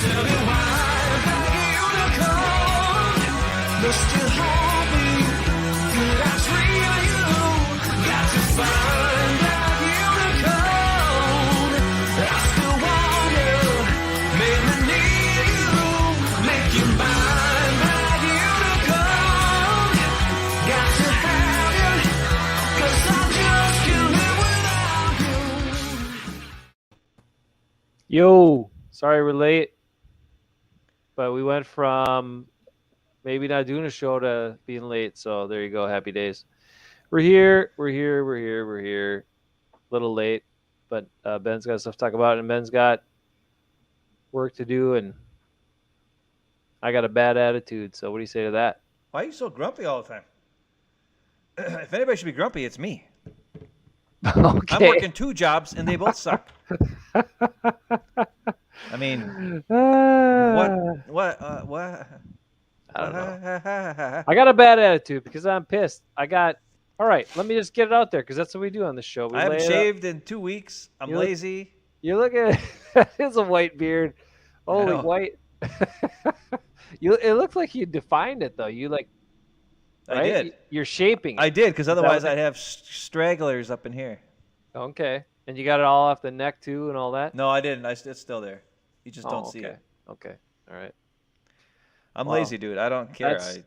Tell me why, like a unicorn, there's still hoping that I dream you. Got to find that unicorn. I still want you, make me need you, make you mine, like unicorn. Got to have you, 'cause I just can't live without you. Yo, sorry we're late, but we went from maybe not doing a show to being late. So there you go. Happy days. We're here. A little late, but Ben's got stuff to talk about, and Ben's got work to do, and I got a bad attitude. So what do you say to that? Why are you so grumpy all the time? If anybody should be grumpy, it's me. I'm Okay. working 2 jobs, and they both suck. I mean, what? I don't know. I got a bad attitude because I'm pissed. All right, let me just get it out there because that's what we do on this show. We I haven't lay it up. shaved in 2 weeks. I'm You look- lazy. You look at it. It's a white beard. Holy know. white. It looked like you defined it though. You like. I Right? did. You're shaping it. I did, because otherwise what- I'd have stragglers up in here. Okay. And you got it all off the neck too and all that? No, I didn't. It's still there. You just don't see okay. it. Okay. All right. I'm Wow. lazy, dude. I don't care. That's-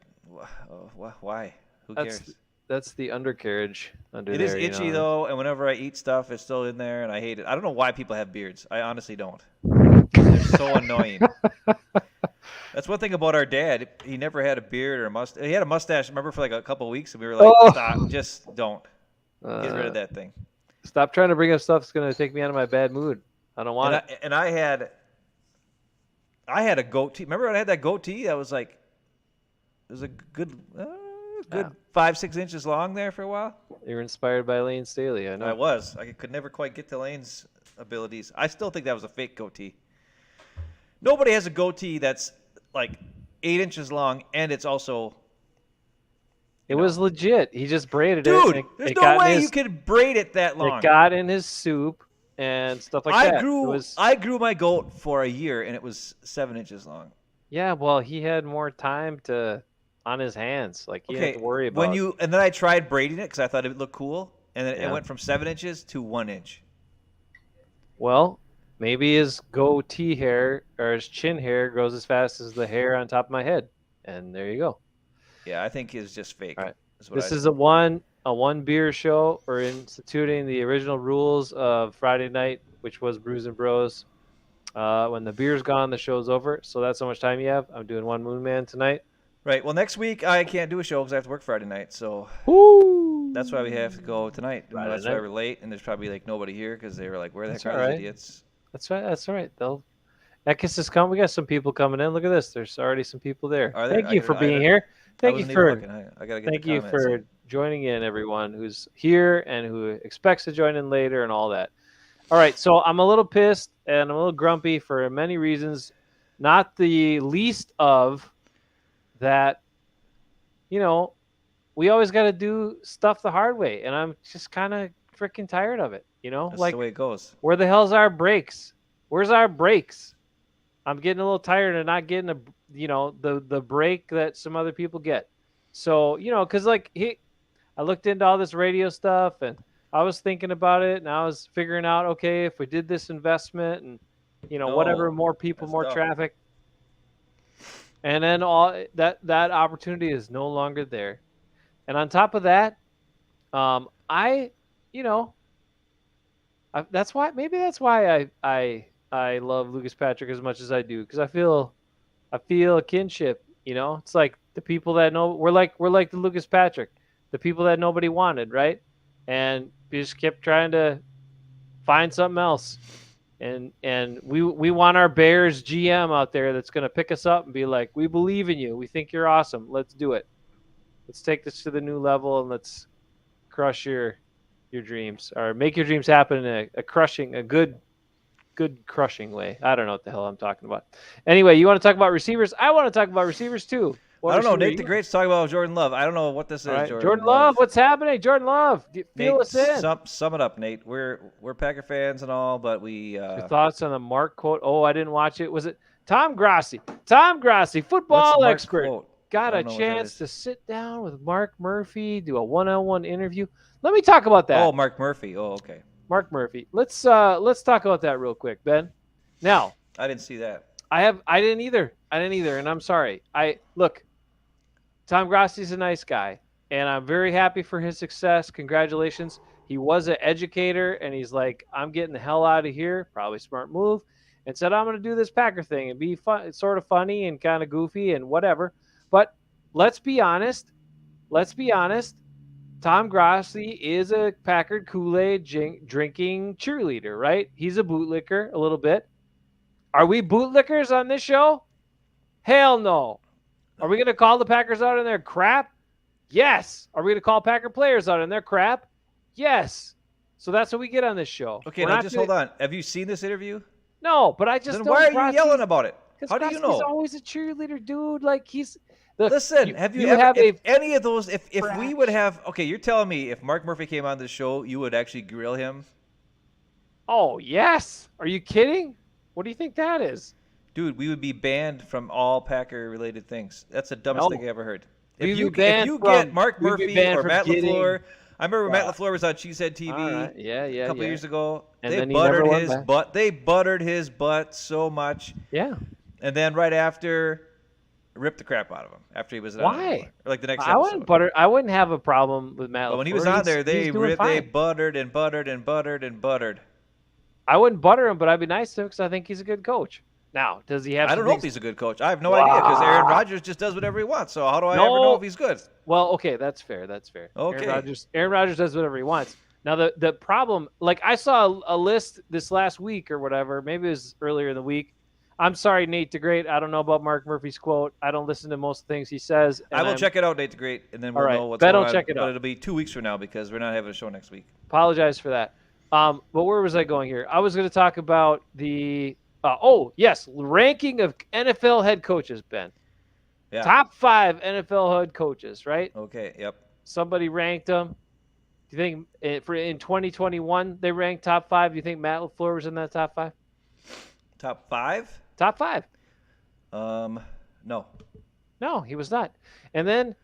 Why? Who That's cares? that's the undercarriage under It there. is you itchy know. though, and whenever I eat stuff, it's still in there, and I hate it. I don't know why people have beards. I honestly don't. They're so annoying. That's one thing about our dad. He never had a beard or a mustache. He had a mustache, remember, for like a couple of weeks, and we were like, Oh. stop, just don't. Get rid of that thing. Stop trying to bring up stuff that's going to take me out of my bad mood. I don't want it. And I had a goatee. Remember when I had that goatee? That was like, it was a good Yeah. 5-6 inches long there for a while. You're inspired by Lane Staley, I know. I was. I could never quite get to Lane's abilities. I still think that was a fake goatee. Nobody has a goatee that's like 8 inches long, and it's also. It was legit. He just braided it. Dude, and there's it no got in way his- you could braid it that long. It got in his soup and stuff like that. I grew my goat for a year, and it was 7 inches long. Yeah, well, he had more time on his hands. Like, he didn't have to worry about And then I tried braiding it because I thought it would look cool, and then Yeah. it went from 7 inches to 1 inch. Well, maybe his goatee hair or his chin hair grows as fast as the hair on top of my head. And there you go. Yeah, I think it's just fake. All right. is what This I is a one beer show. We're instituting the original rules of Friday night, which was Brews and Bros. When the beer's gone, the show's over. So that's how much time you have. I'm doing One Moon Man tonight. Right. Well, next week I can't do a show because I have to work Friday night. So Woo! that's why we have to go tonight. Friday That's night. why we're late, and there's probably like nobody here because they were like, "Where the That's heck are all these right. idiots?" That's right. That's all right. Ekis has come. We got some people coming in. Look at this. There's already some people there. Are there? Thank you I for gotta- being here. Thank you wasn't even for looking. I gotta get Thank the you comments for in. joining in, everyone who's here and who expects to join in later and all that. All right, so I'm a little pissed and I'm a little grumpy for many reasons, not the least of that, we always got to do stuff the hard way, and I'm just kind of freaking tired of it, That's Like, the way it goes. where the hell's our brakes? Where's our brakes? I'm getting a little tired of not getting the break that some other people get. So, because I looked into all this radio stuff and I was thinking about it and I was figuring out, okay, if we did this investment and, whatever, more people, that's more dumb. traffic. And then all that opportunity is no longer there. And on top of that, that's why I love Lucas Patrick as much as I do, because I feel a kinship. It's like the people that know we're like the Lucas Patrick, the people that nobody wanted, right? And we just kept trying to find something else, and we want our Bears GM out there that's going to pick us up and be like, we believe in you, we think you're awesome, let's do it, let's take this to the new level, and let's crush your dreams, or make your dreams happen in a good crushing way. I don't know what the hell I'm talking about. Anyway, you want to talk about receivers? I want to talk about receivers too. I don't know. Nate the Great's talking about Jordan Love. I don't know what this is. All right. Jordan Jordan Love, what's happening? Jordan Love, feel Nate, us in. Sum it up, Nate. We're Packer fans and all, but we. Your thoughts on the Mark quote? Oh, I didn't watch it. Was it Tom Grassi, football Mark's expert, quote? got I a don't know what that chance is. to sit down with Mark Murphy, do a one-on-one interview. Let me talk about that. Oh, Mark Murphy. Oh, okay. Mark Murphy. Let's talk about that real quick, Ben. Now, I didn't see that. I didn't either, and I'm sorry. Look, Tom Grassi's a nice guy, and I'm very happy for his success. Congratulations. He was an educator, and he's like, I'm getting the hell out of here. Probably smart move. And said, I'm going to do this Packer thing and be fun, sort of funny and kind of goofy and whatever. But let's be honest. Tom Grassi is a Packard Kool-Aid drinking cheerleader, right? He's a bootlicker a little bit. Are we bootlickers on this show? Hell no. Are we going to call the Packers out on their crap? Yes. Are we going to call Packer players out on their crap? Yes. So that's what we get on this show. Okay, now just hold on. Have you seen this interview? No, but I just Then don't. why are you yelling about it? How do you He's know? always a cheerleader, dude. Like he's. Look, Listen, have you ever, have if a any of those, if we would have, okay, you're telling me if Mark Murphy came on the show, you would actually grill him? Oh, yes. Are you kidding? What do you think that is? Dude, we would be banned from all Packer-related things. That's the dumbest thing I ever heard. If you get Mark Murphy or Matt LaFleur, I remember Matt LaFleur was on Cheesehead TV a couple years ago. And they then buttered his butt. They buttered his butt so much. Yeah. And then right after, ripped the crap out of him after he was on. Why? Or like the next I episode. I wouldn't have a problem with Matt LaFleur. But when he was on there, they fine. buttered and buttered and buttered and buttered. I wouldn't butter him, but I'd be nice to him because I think he's a good coach. Now, does he have? I don't know if he's a good coach. I have no idea because Aaron Rodgers just does whatever he wants. So how do I ever know if he's good? Well, okay, that's fair. Okay. Aaron Rodgers does whatever he wants. Now, the problem, like I saw a list this last week or whatever. Maybe it was earlier in the week. I'm sorry, Nate DeGreat. I don't know about Mark Murphy's quote. I don't listen to most things he says. I will check it out, Nate DeGreat, and then we'll know what's Ben going will on. check it out. But it'll be 2 weeks from now because we're not having a show next week. Apologize for that. But where was I going here? I was going to talk about the ranking of NFL head coaches, Ben. Yeah. Top 5 NFL head coaches, right? Okay. Yep. Somebody ranked them. Do you think in 2021 they ranked top 5? Do you think Matt LaFleur was in that top 5? Top 5? Top 5. No. No, he was not. And then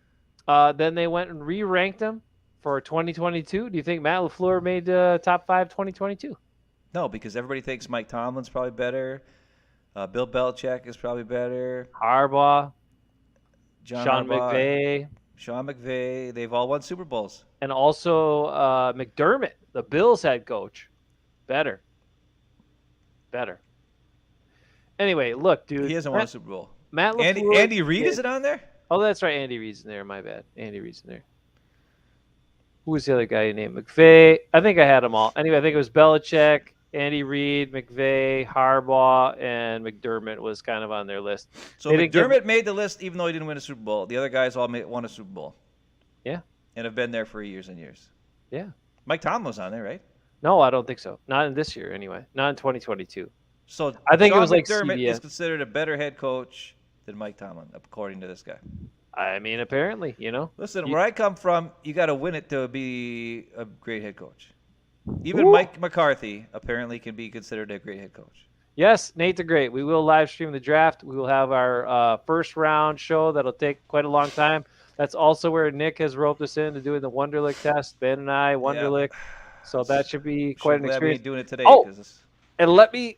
they went and re-ranked him for 2022. Do you think Matt LaFleur made top 5 2022? No, because everybody thinks Mike Tomlin's probably better. Bill Belichick is probably better. Harbaugh, Sean McVay. Sean McVay. They've all won Super Bowls. And also McDermott, the Bills head coach. Better. Anyway, look, dude. He hasn't won a Super Bowl. Matt LaFleur. Andy Reid, is it on there? Oh, that's right. Andy Reid's in there. My bad. Andy Reid's in there. Who was the other guy named McVay? I think I had them all. Anyway, I think it was Belichick, Andy Reid, McVay, Harbaugh, and McDermott was kind of on their list. So McDermott made the list even though he didn't win a Super Bowl. The other guys all won a Super Bowl. Yeah. And have been there for years and years. Yeah. Mike Tomlin was on there, right? No, I don't think so. Not in this year, anyway. Not in 2022. So I think Sean it was like McDermott CBS. is considered a better head coach than Mike Tomlin, according to this guy. I mean, apparently, Listen, where I come from, you got to win it to be a great head coach. Even Mike McCarthy apparently can be considered a great head coach. Yes, Nate the Great. We will live stream the draft. We will have our first round show that'll take quite a long time. That's also where Nick has roped us into doing the Wonderlic test. Ben and I, Wonderlic. Yeah. So that should be quite an experience. We ain't doing it today. And let me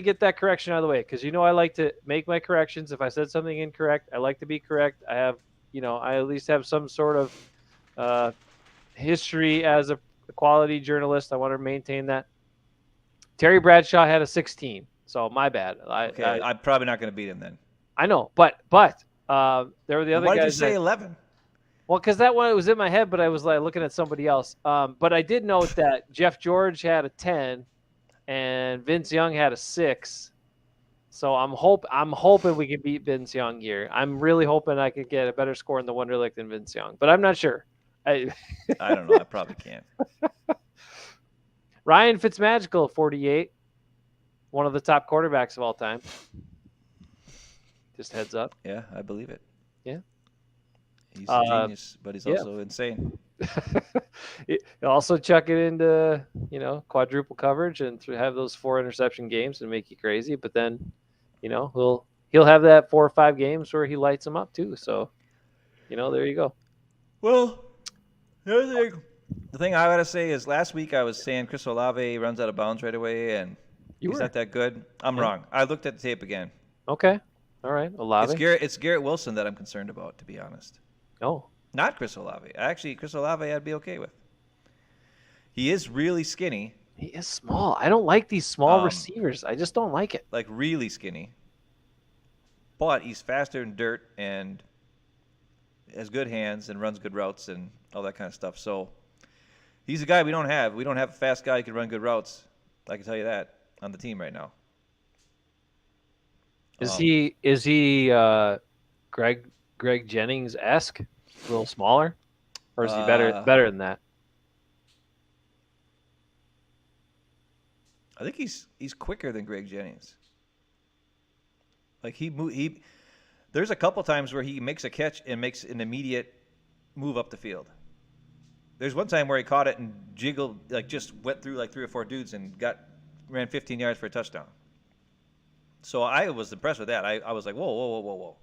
get that correction out of the way because I like to make my corrections. If I said something incorrect, I like to be correct. I have, I at least have some sort of history as a quality journalist. I want to maintain that. Terry Bradshaw had a 16, so my bad. I'm probably not going to beat him then. I know, but there were the other guys. Why did you say 11? Well, because that one was in my head, but I was like looking at somebody else. But I did note that Jeff George had a 10. And Vince Young had a 6, so I'm hoping we can beat Vince Young here. I'm really hoping I could get a better score in the Wonderlic than Vince Young, but I'm not sure. I don't know. I probably can't. Ryan Fitzmagical, 48, one of the top quarterbacks of all time. Just heads up. Yeah, I believe it. Yeah, he's a genius, but he's also insane. Also chuck it into quadruple coverage and have those 4 interception games and make you crazy, but then He'll have that 4 or 5 games where he lights them up too. So, there you go. Well, the thing I gotta say is last week I was saying Chris Olave runs out of bounds right away and he's not that good. I'm wrong. I looked at the tape again. Okay. All right. Olave. It's Garrett Wilson that I'm concerned about, to be honest. Oh. Not Chris Olave. Actually, Chris Olave I'd be okay with. He is really skinny. He is small. I don't like these small receivers. I just don't like it. Like really skinny. But he's faster than dirt and has good hands and runs good routes and all that kind of stuff. So he's a guy we don't have. We don't have a fast guy who can run good routes. I can tell you that on the team right now. Is he Greg Jennings-esque? A little smaller? Or is he better than that? I think he's quicker than Greg Jennings. Like there's a couple times where he makes a catch and makes an immediate move up the field. There's one time where he caught it and jiggled, like just went through like 3 or 4 dudes and ran 15 yards for a touchdown. So I was impressed with that. I was like, whoa.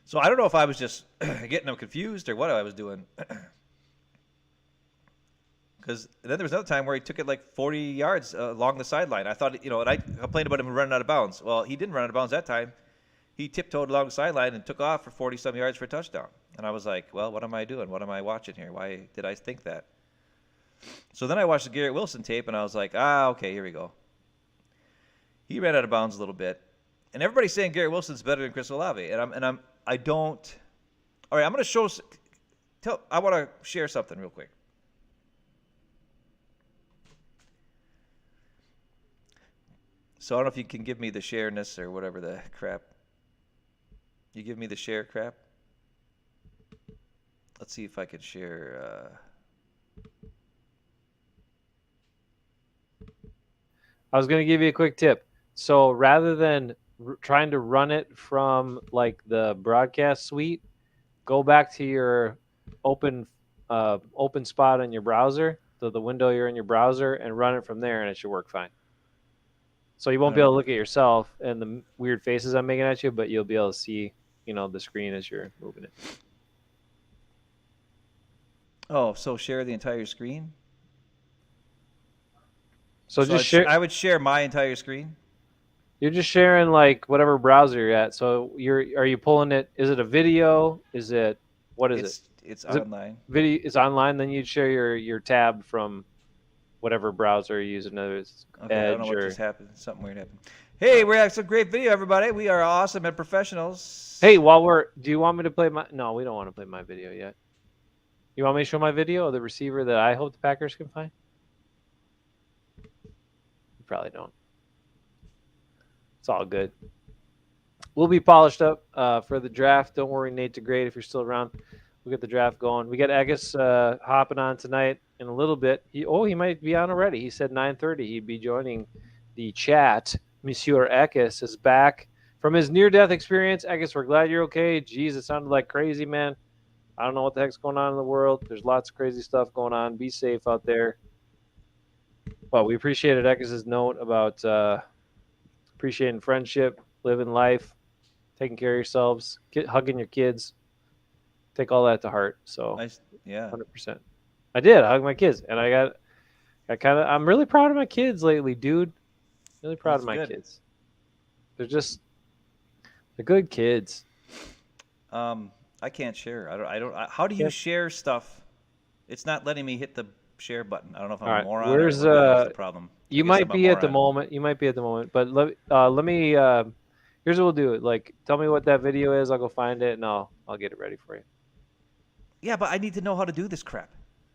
So I don't know if I was just getting them confused or what I was doing. Because then there was another time where he took it like 40 yards along the sideline. I thought, and I complained about him running out of bounds. Well, he didn't run out of bounds that time. He tiptoed along the sideline and took off for 40-some yards for a touchdown. And I was like, well, what am I doing? What am I watching here? Why did I think that? So then I watched the Garrett Wilson tape, and I was like, okay, here we go. He ran out of bounds a little bit. And everybody's saying Garrett Wilson's better than Chris Olave. I don't. All right, I'm going to I want to share something real quick. So I don't know if you can give me the shareness or whatever the crap. You give me the share crap? Let's see if I can share. I was going to give you a quick tip. So rather than trying to run it from like the broadcast suite, go back to your open spot on your browser, the window you're in your browser, and run it from there, and it should work fine. So you won't be able to look at yourself and the weird faces I'm making at you, but you'll be able to see, the screen as you're moving it. Oh, so share the entire screen? So just share. I would share my entire screen. You're just sharing like whatever browser you're at. So are you pulling it? Is it a video? What is it? It's online. Video is online. Then you'd share your tab from whatever browser you're using. Okay, I don't know what just happened. Something weird happened. Hey, we're having some great video, everybody. We are awesome and professionals. Hey, do you want me to play my? No, we don't want to play my video yet. You want me to show my video of the receiver that I hope the Packers can find? You probably don't. It's all good. We'll be polished up for the draft. Don't worry, Nate DeGrade, if you're still around. We'll get the draft going. We got Agus hopping on tonight in a little bit. He might be on already. He said 9:30 he'd be joining the chat. Monsieur Agus is back from his near-death experience. Agus, we're glad you're okay. Jeez, it sounded like crazy, man. I don't know what the heck's going on in the world. There's lots of crazy stuff going on. Be safe out there. But we appreciated Agus' note about appreciating friendship, living life, taking care of yourselves, hugging your kids. Take all that to heart. So, yeah, 100%. I did. I hugged my kids, and I'm really proud of my kids lately, dude. Really proud of my kids. They're good kids. I can't share. I don't. How do you share stuff? It's not letting me hit the share button. I don't know if I'm a moron. Where's the problem? You might be at the moment. But let me. Here's what we'll do. Like, tell me what that video is. I'll go find it and I'll get it ready for you. Yeah, but I need to know how to do this crap.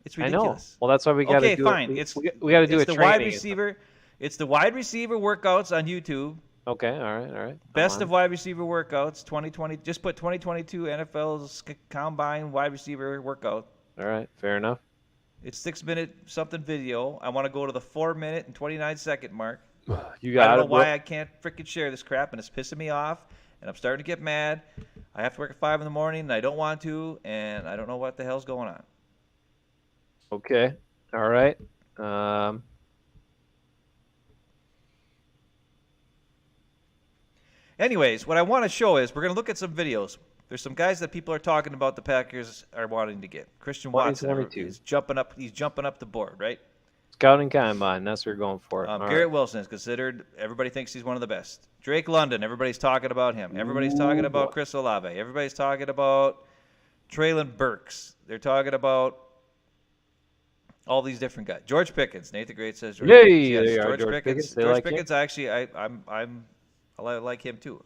It's ridiculous. I know. Well, that's why we got to do fine. it. We got to do it's a the training. Wide receiver. It's the wide receiver workouts on YouTube. Okay. All right. Best of wide receiver workouts 2020. Just put 2022 NFL's combine wide receiver workout. All right. Fair enough. It's 6-minute something video. I want to go to the 4-minute and 29-second mark. You got it. I don't know why I can't freaking share this crap, and it's pissing me off, and I'm starting to get mad. I have to work at 5 in the morning, and I don't want to, and I don't know what the hell's going on. Okay. All right. Anyways, what I want to show is we're going to look at some videos. There's some guys that people are talking about the Packers are wanting to get. Christian Watson, 2022. he's jumping up. He's jumping up the board, right? Scouting combine. That's what we're going for. All Garrett right. Wilson is considered. Everybody thinks he's one of the best. Drake London. Everybody's talking about him. Everybody's talking about Chris Olave. Everybody's talking about Traylon Burks. They're talking about all these different guys. George Pickens. Nate the Great says George Yay, Pickens. Yes, there you are, George George Pickens. Pickens. They George like him? Pickens. Actually, I like him too.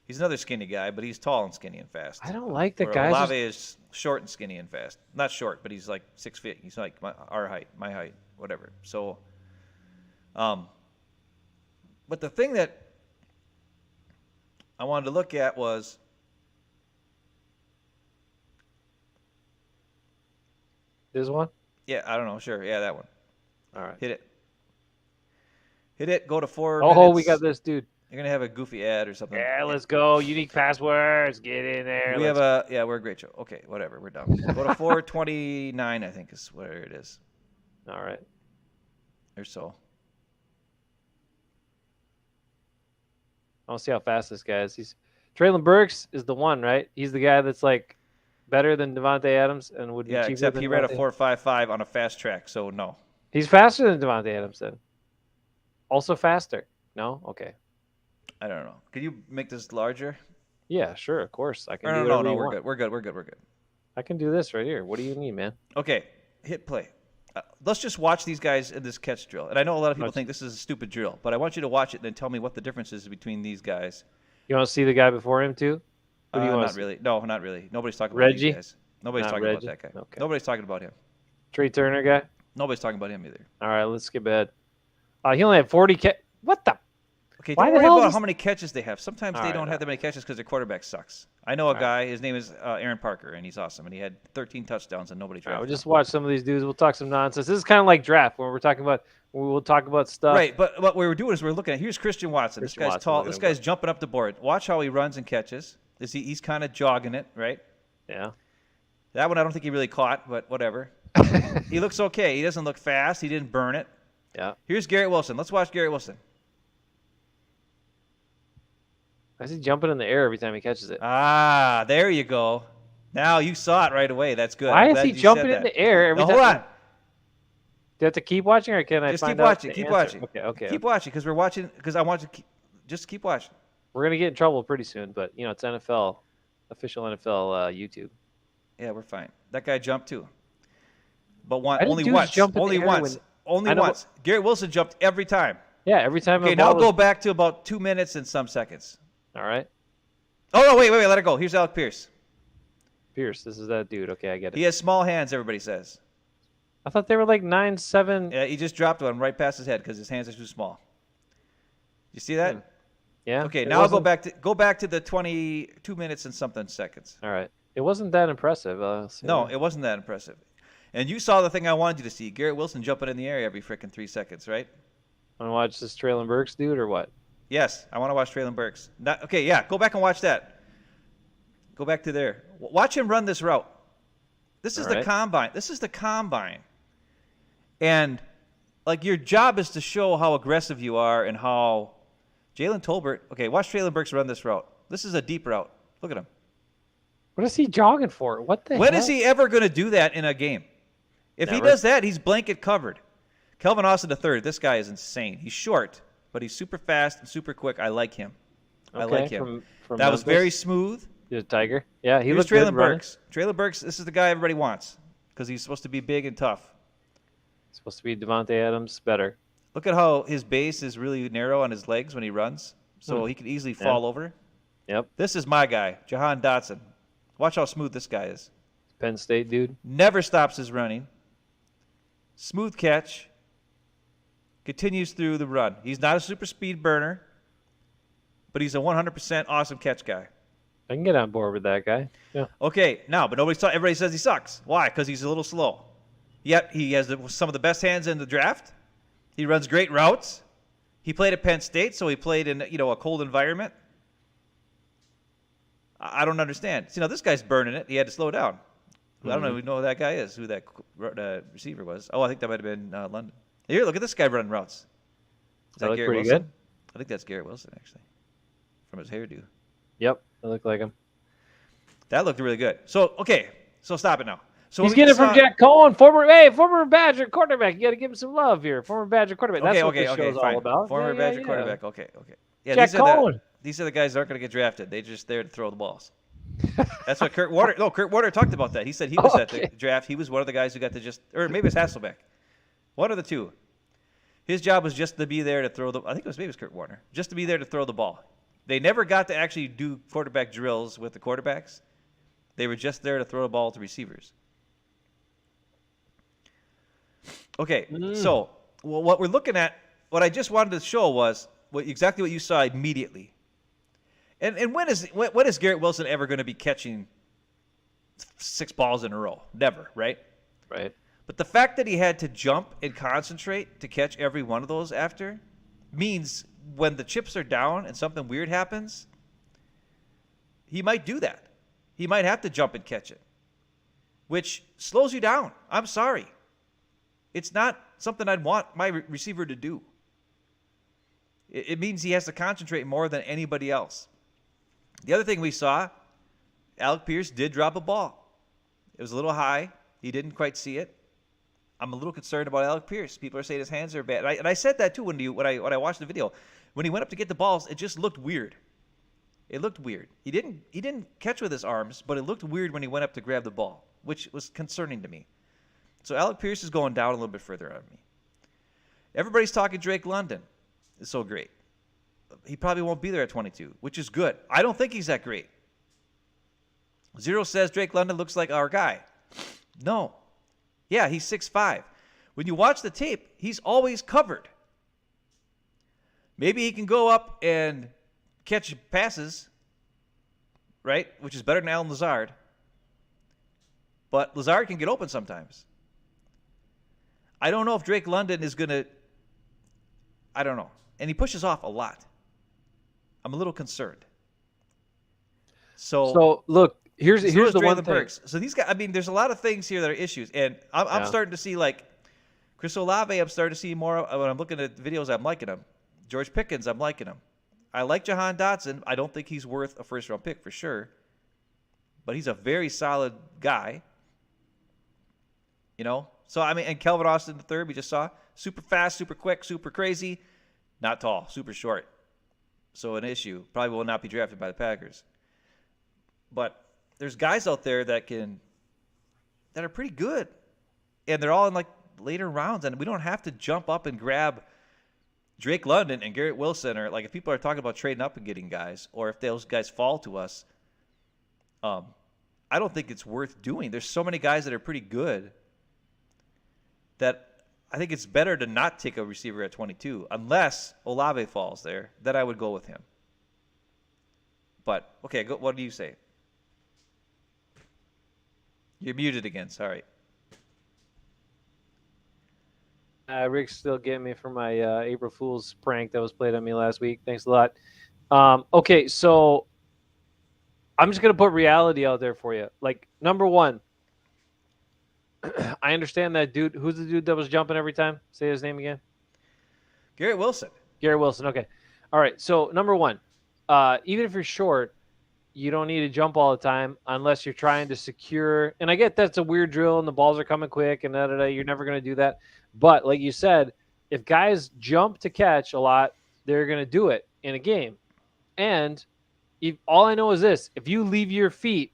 He's another skinny guy, but he's tall and skinny and fast. I don't like the Where guys. Olave is short and skinny and fast. Not short, but he's like 6 feet. He's like our height, my height, whatever. So, but the thing that I wanted to look at was This one? yeah, I don't know, sure, yeah, that one. All right. Hit it. Go to 4 Oh, minutes. we got this dude. You're gonna have a goofy ad or something. Yeah, let's go. Unique passwords. Get in there. We have we're a great show. Okay, whatever, we're done. Go to 429, I think is where it is, All right. or so. I want to see how fast this guy is. Traylon Burks is the one, right? He's the guy that's like better than Devontae Adams and would be Yeah, cheaper except than he ran a Devontae. 4.55 on a fast track, so no. He's faster than Devontae Adams then. Also faster. No? Okay. I don't know. Can you make this larger? Yeah, sure. Of course. I can Or do no, whatever you we're want. good. We're good. I can do this right here. What do you need, man? Okay, hit play. Let's just watch these guys in this catch drill. And I know a lot of people Watch. think this is a stupid drill, but I want you to watch it and then tell me what the difference is between these guys. You want to see the guy before him too? Who do you want to Not see? really. No, not really. Nobody's talking Reggie? about these guys. Nobody's Not talking Reggie? about that guy. Okay. Nobody's talking about him. Trey Turner guy? Nobody's talking about him either. All right, let's skip ahead. He only had 40 What the? Okay, Why don't the worry hell about does- how many catches they have. Sometimes All they right, don't all have that many catches because their quarterback sucks. I know a right. guy. His name is Aaron Parker, and he's awesome. And he had 13 touchdowns, and nobody All right, drafted we'll just him. watch some of these dudes. We'll talk some nonsense. This is kind of like draft when we're talking about. We'll talk about stuff. Right, but what we were doing is we're looking at here's Christian Watson. Christian This guy's Watson, tall. look at This him guy's go. jumping up the board. Watch how he runs and catches. He's kind of jogging it, right? Yeah. That one I don't think he really caught, but whatever. He looks okay. He doesn't look fast. He didn't burn it. Yeah. Here's Garrett Wilson. Let's watch Garrett Wilson. I see jumping in the air every time he catches it. Ah, there you go. Now you saw it right away. That's good. Why I'm is glad he you jumping said in that. the air every Now, time? hold on. Do I have to keep watching, or can I Just find keep out watching. the Keep answer? watching. Okay. Keep watching because we're watching. Because I want you to just keep watching. We're gonna get in trouble pretty soon, but it's NFL, official NFL YouTube. Yeah, we're fine. That guy jumped too. But Why do only dudes once. jump in the Only air once. when- Only I know, once. Garrett Wilson jumped every time. Yeah, every time. Okay, a now ball go was- back to about 2 minutes and some seconds. All right, Oh, no, wait, let it go. Here's Alec Pierce. Pierce. This is that dude. Okay, I get it. He has small hands, everybody says. I thought they were like 9'7". Yeah, he just dropped one right past his head because his hands are too small. You see that? Yeah. Okay, it now wasn't- go back to the 22 minutes and something seconds. All right. It wasn't that impressive. No, it wasn't that impressive. And you saw the thing I wanted you to see. Garrett Wilson jumping in the air every freaking 3 seconds, right? Want to watch this Traylon Burks dude or what? Yes, I want to watch Traylon Burks. Okay, yeah, go back and watch that. Go back to there. Watch him run this route. This is All the right. combine. This is the combine. And, like, your job is to show how aggressive you are and how Jalen Tolbert. Okay, watch Traylon Burks run this route. This is a deep route. Look at him. What is he jogging for? What the When hell? is he ever going to do that in a game? If he Never. does that, he's blanket covered. Kelvin Austin III, this guy is insane. He's short, but he's super fast and super quick. I like him. I Okay, like him. From That was Memphis? very smooth. He's a Tiger. Yeah, he Here's looked good Traylon running. Burks. Traylon Burks, this is the guy everybody wants because he's supposed to be big and tough. Supposed to be Devontae Adams better. Look at how his base is really narrow on his legs when he runs, so he could easily fall over. Yep. This is my guy, Jahan Dotson. Watch how smooth this guy is. Penn State dude. Never stops his running. Smooth catch. Continues through the run. He's not a super speed burner, but he's a 100% awesome catch guy. I can get on board with that guy. Yeah. Okay, now, but everybody says he sucks. Why? Because he's a little slow. Yet he has some of the best hands in the draft. He runs great routes. He played at Penn State, so he played in a cold environment. I don't understand. See, now this guy's burning it. He had to slow down. I don't even know who that guy is, who that receiver was. Oh, I think that might have been London. Here, look at this guy running routes. Is That looked Garrett pretty Wilson? good. I think that's Garrett Wilson, actually. from his hairdo. Yep, it looked like him. That looked really good. So, okay. So stop it now. So He's we getting it saw- from Jack Cohen, former Badger quarterback. You got to give him some love here. Former Badger quarterback. That's what this show's fine. all about. Former Yeah, Badger quarterback. Okay. Yeah, Jack Cohen. these are the guys that aren't going to get drafted. They're just there to throw the balls. That's what Kurt Warner talked about that. He said he was at the draft. He was one of the guys who got to just, or maybe it's Hasselbeck. One of the two. His job was just to be there to throw the, I think maybe it was Kurt Warner, just to be there to throw the ball. They never got to actually do quarterback drills with the quarterbacks. They were just there to throw the ball to receivers. Okay, so what we're looking at, what I just wanted to show was exactly what you saw immediately. And when is Garrett Wilson ever going to be catching 6 balls in a row? Never, right? Right. But the fact that he had to jump and concentrate to catch every one of those after means when the chips are down and something weird happens, he might do that. He might have to jump and catch it, which slows you down. I'm sorry. It's not something I'd want my receiver to do. It means he has to concentrate more than anybody else. The other thing we saw, Alec Pierce did drop a ball. It was a little high. He didn't quite see it. I'm a little concerned about Alec Pierce. People are saying his hands are bad. And I said that too when I watched the video. When he went up to get the balls, it just looked weird. It looked weird. He didn't catch with his arms, but it looked weird when he went up to grab the ball, which was concerning to me. So Alec Pierce is going down a little bit further on me. Everybody's talking Drake London. It's so great. He probably won't be there at 22, which is good. I don't think he's that great. Zero says Drake London looks like our guy. No. Yeah, he's 6'5". When you watch the tape, he's always covered. Maybe he can go up and catch passes, right, which is better than Alan Lazard. But Lazard can get open sometimes. I don't know if Drake London is going to – I don't know. And he pushes off a lot. I'm a little concerned. So look, here's the one thing. Burks. So these guys – I mean, there's a lot of things here that are issues. And I'm starting to see, like, Chris Olave, I'm starting to see more – when I'm looking at videos, I'm liking him. George Pickens, I'm liking him. I like Jahan Dotson. I don't think he's worth a first-round pick for sure. But he's a very solid guy. You know? So, I mean, and Kelvin Austin III, we just saw. Super fast, super quick, super crazy. Not tall, super short. So an issue. Probably will not be drafted by the Packers. But there's guys out there that are pretty good. And they're all in, like, later rounds. And we don't have to jump up and grab Drake London and Garrett Wilson. Or, like, if people are talking about trading up and getting guys, or if those guys fall to us, I don't think it's worth doing. There's so many guys that are pretty good that I think it's better to not take a receiver at 22 unless Olave falls there. Then I would go with him. But, okay, what do you say? You're muted again. Sorry. Rick's still getting me for my April Fool's prank that was played on me last week. Thanks a lot. Okay, so I'm just going to put reality out there for you. Like, number one, I understand that dude. Who's the dude that was jumping every time? Say his name again. Garrett Wilson. Garrett Wilson. Okay. All right. So number one, even if you're short, you don't need to jump all the time unless you're trying to secure. And I get that's a weird drill and the balls are coming quick and you're never going to do that. But like you said, if guys jump to catch a lot, they're going to do it in a game. And all I know is this: if you leave your feet,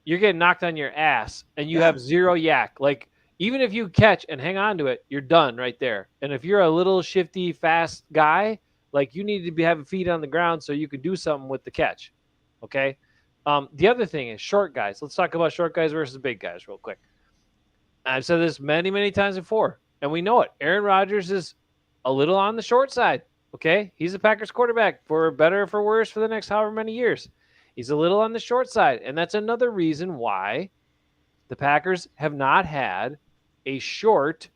you're getting knocked on your ass and you have zero yak. Like, even if you catch and hang on to it, you're done right there. And if you're a little shifty, fast guy, like, you need to be having feet on the ground so you can do something with the catch. Okay? The other thing is short guys. Let's talk about short guys versus big guys real quick. I've said this many, many times before, and we know it. Aaron Rodgers is a little on the short side. Okay? He's a Packers quarterback, for better or for worse, for the next however many years. He's a little on the short side, and that's another reason why the Packers have not had a short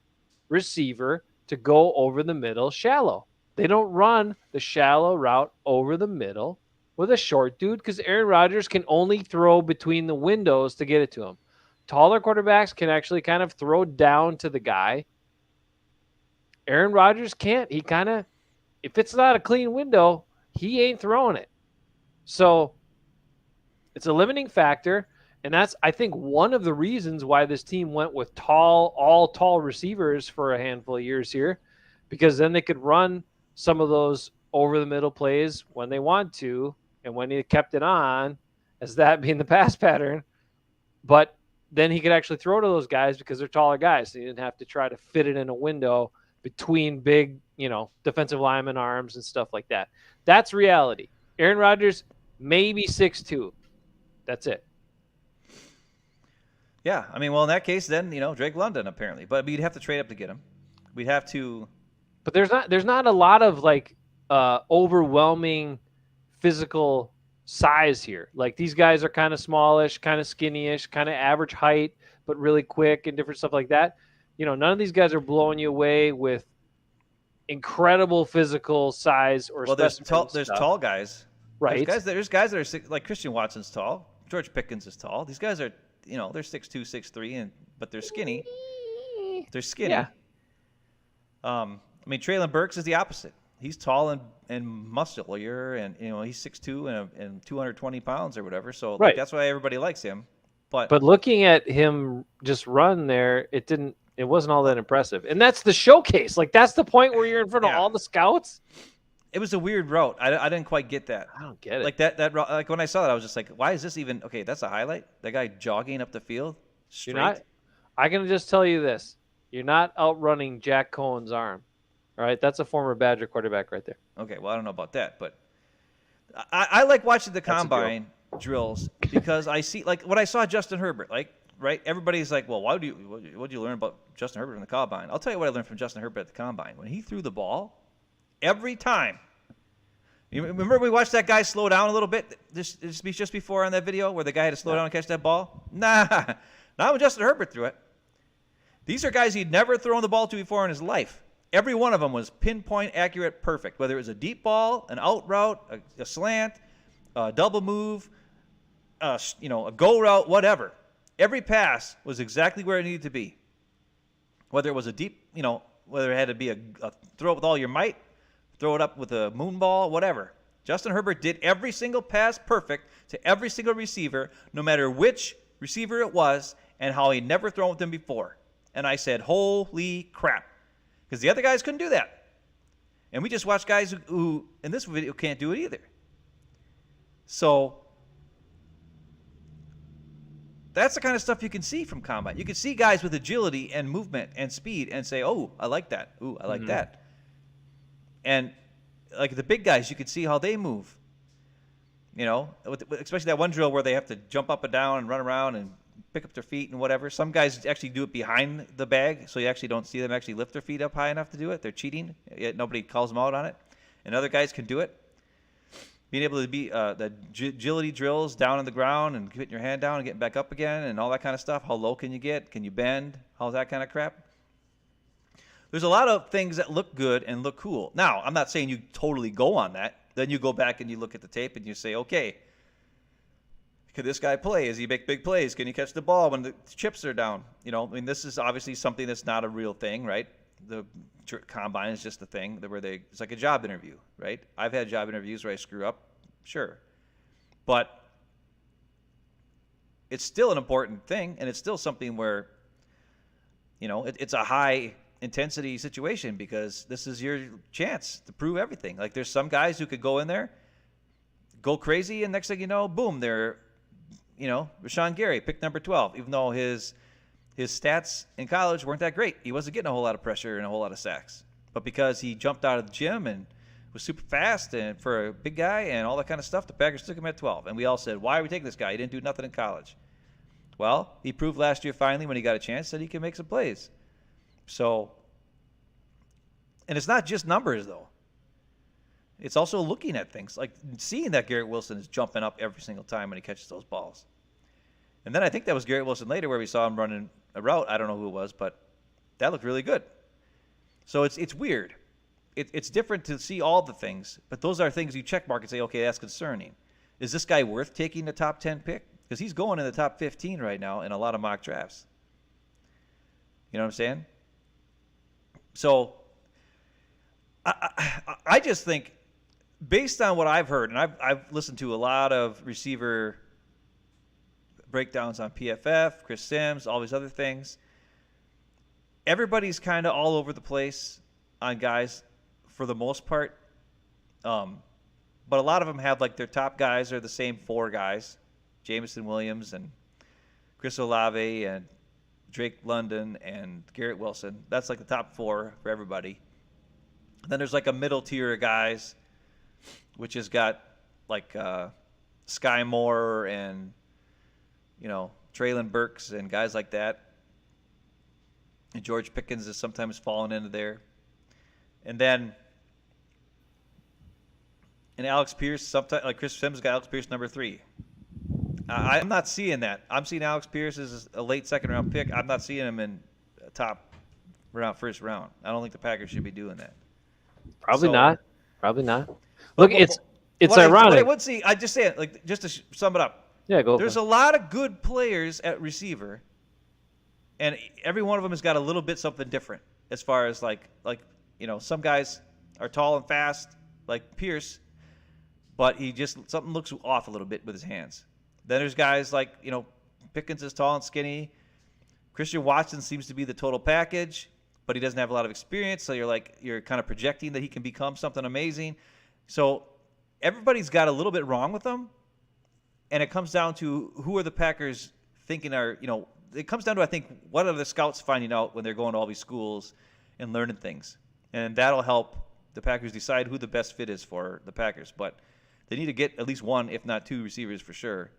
receiver to go over the middle shallow. They don't run the shallow route over the middle with a short dude because Aaron Rodgers can only throw between the windows to get it to him. Taller quarterbacks can actually kind of throw down to the guy. Aaron Rodgers can't. He kind of, if it's not a clean window, he ain't throwing it. So it's a limiting factor. And that's, I think, one of the reasons why this team went with all tall receivers for a handful of years here, because then they could run some of those over the middle plays when they want to, and when he kept it on, as that being the pass pattern. But then he could actually throw to those guys because they're taller guys. So he didn't have to try to fit it in a window between big, defensive lineman arms and stuff like that. That's reality. Aaron Rodgers, maybe 6'2". That's it. Yeah, I mean, well, in that case, then Drake London apparently, but we'd have to trade up to get him. We'd have to. But there's not a lot of overwhelming physical size here. Like these guys are kind of smallish, kind of skinny-ish, kind of average height, but really quick and different stuff like that. None of these guys are blowing you away with incredible physical size or. Well, there's tall guys, right? There's guys that are like Christian Watson's tall, George Pickens is tall. These guys are. They're 6'2", 6'3", but they're skinny. They're skinny. Yeah. I mean, Traylon Burks is the opposite. He's tall and muscular, and he's 6'2" and 220 pounds or whatever. So right. That's why everybody likes him. But looking at him just run there, it wasn't all that impressive. And that's the showcase. Like that's the point where you're in front of all the scouts. It was a weird route. I didn't quite get that. I don't get it. Like that route, like when I saw that, I was just like, why is this even okay? That's a highlight. That guy jogging up the field straight. I can just tell you this: you're not outrunning Jack Cohen's arm. All right, that's a former Badger quarterback right there. Okay, well I don't know about that, but I like watching the combine drills because I see like when I saw Justin Herbert, right? Everybody's like, well, what did you learn about Justin Herbert in the combine? I'll tell you what I learned from Justin Herbert at the combine. When he threw the ball, every time. You remember we watched that guy slow down a little bit just before on that video where the guy had to slow down and catch that ball? Nah, not when Justin Herbert threw it. These are guys he'd never thrown the ball to before in his life. Every one of them was pinpoint, accurate, perfect. Whether it was a deep ball, an out route, a slant, a double move, a go route, whatever. Every pass was exactly where it needed to be. Whether it was a deep, whether it had to be a throw it with all your might, throw it up with a moon ball, whatever. Justin Herbert did every single pass perfect to every single receiver, no matter which receiver it was, and how he never thrown with them before. And I said, holy crap. Because the other guys couldn't do that. And we just watched guys who in this video can't do it either. So that's the kind of stuff you can see from combine. You can see guys with agility and movement and speed and say, oh, I like that. Ooh, I like that. And like the big guys, you could see how they move. Especially that one drill where they have to jump up and down and run around and pick up their feet and whatever. Some guys actually do it behind the bag, so you actually don't see them actually lift their feet up high enough to do it. They're cheating, yet nobody calls them out on it. And other guys can do it. Being able to be the agility drills down on the ground and putting your hand down and getting back up again and all that kind of stuff. How low can you get? Can you bend? All that kind of crap. There's a lot of things that look good and look cool. Now, I'm not saying you totally go on that. Then you go back and you look at the tape and you say, okay, can this guy play? Does he make big plays? Can he catch the ball when the chips are down? This is obviously something that's not a real thing, right? The combine is just a thing where it's like a job interview, right? I've had job interviews where I screw up, sure. But it's still an important thing, and it's still something where, it's a high intensity situation because this is your chance to prove everything. Like there's some guys who could go in there, go crazy, and next thing you know, boom, they're, Rashawn Gary, pick number 12, even though his stats in college weren't that great. He wasn't getting a whole lot of pressure and a whole lot of sacks. But because he jumped out of the gym and was super fast and for a big guy and all that kind of stuff, the Packers took him at 12. And we all said, why are we taking this guy? He didn't do nothing in college. Well, he proved last year finally when he got a chance that he can make some plays. So, and it's not just numbers, though. It's also looking at things, like seeing that Garrett Wilson is jumping up every single time when he catches those balls. And then I think that was Garrett Wilson later where we saw him running a route. I don't know who it was, but that looked really good. So it's weird. It's different to see all the things, but those are things you check mark and say, okay, that's concerning. Is this guy worth taking the top 10 pick? Because he's going in the top 15 right now in a lot of mock drafts. You know what I'm saying? So I just think based on what I've heard, and I've listened to a lot of receiver breakdowns on PFF, Chris Sims, all these other things. Everybody's kind of all over the place on guys for the most part. But a lot of them have like their top guys are the same 4 guys, Jameson Williams and Chris Olave and Drake London and Garrett Wilson. That's like the top 4 for everybody. And then there's like a middle tier of guys, which has got like Sky Moore and, Traylon Burks and guys like that. And George Pickens is sometimes falling into there. And then Alex Pierce, sometimes like Chris Sims got Alex Pierce number 3. I'm not seeing that. I'm seeing Alex Pierce as a late second-round pick. I'm not seeing him in top first round. I don't think the Packers should be doing that. Probably not. Look, it's what ironic. I would see, I just say it, like just to sum it up. Yeah, go. There's a lot of good players at receiver, and every one of them has got a little bit something different. As far as like some guys are tall and fast, like Pierce, but something looks off a little bit with his hands. Then there's guys like Pickens is tall and skinny. Christian Watson seems to be the total package, but he doesn't have a lot of experience. So you're kind of projecting that he can become something amazing. So everybody's got a little bit wrong with them, and it comes down to who are the Packers thinking are. It comes down to I think what are the scouts finding out when they're going to all these schools and learning things, and that'll help the Packers decide who the best fit is for the Packers. But they need to get at least 1, if not 2 receivers for sure.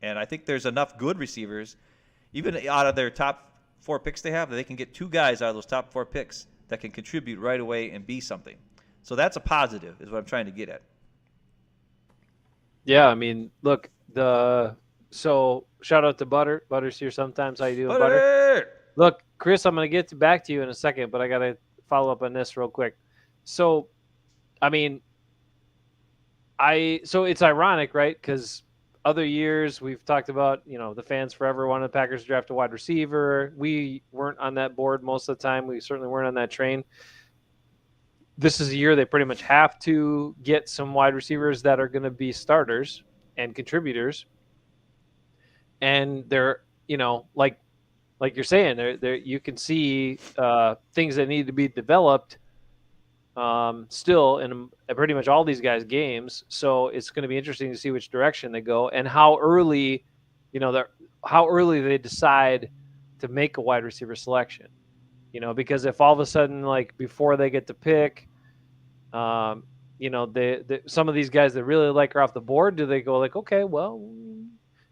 And I think there's enough good receivers, even out of their top 4 picks they have, that they can get 2 guys out of those top 4 picks that can contribute right away and be something. So that's a positive, is what I'm trying to get at. Yeah, I mean, look, so shout out to Butter. Butter's here sometimes. How you doing, Butter? Look, Chris, I'm going to get back to you in a second, but I got to follow up on this real quick. So, I mean, so it's ironic, right? Because other years we've talked about, the fans forever wanted the Packers to draft a wide receiver. We weren't on that board most of the time. We certainly weren't on that train. This is a year they pretty much have to get some wide receivers that are going to be starters and contributors. And they're, like you're saying, you can see things that need to be developed still in pretty much all these guys' games. So it's going to be interesting to see which direction they go and how early, how early they decide to make a wide receiver selection. Because if all of a sudden, like before they get to pick, some of these guys that really like are off the board, do they go like, okay, well,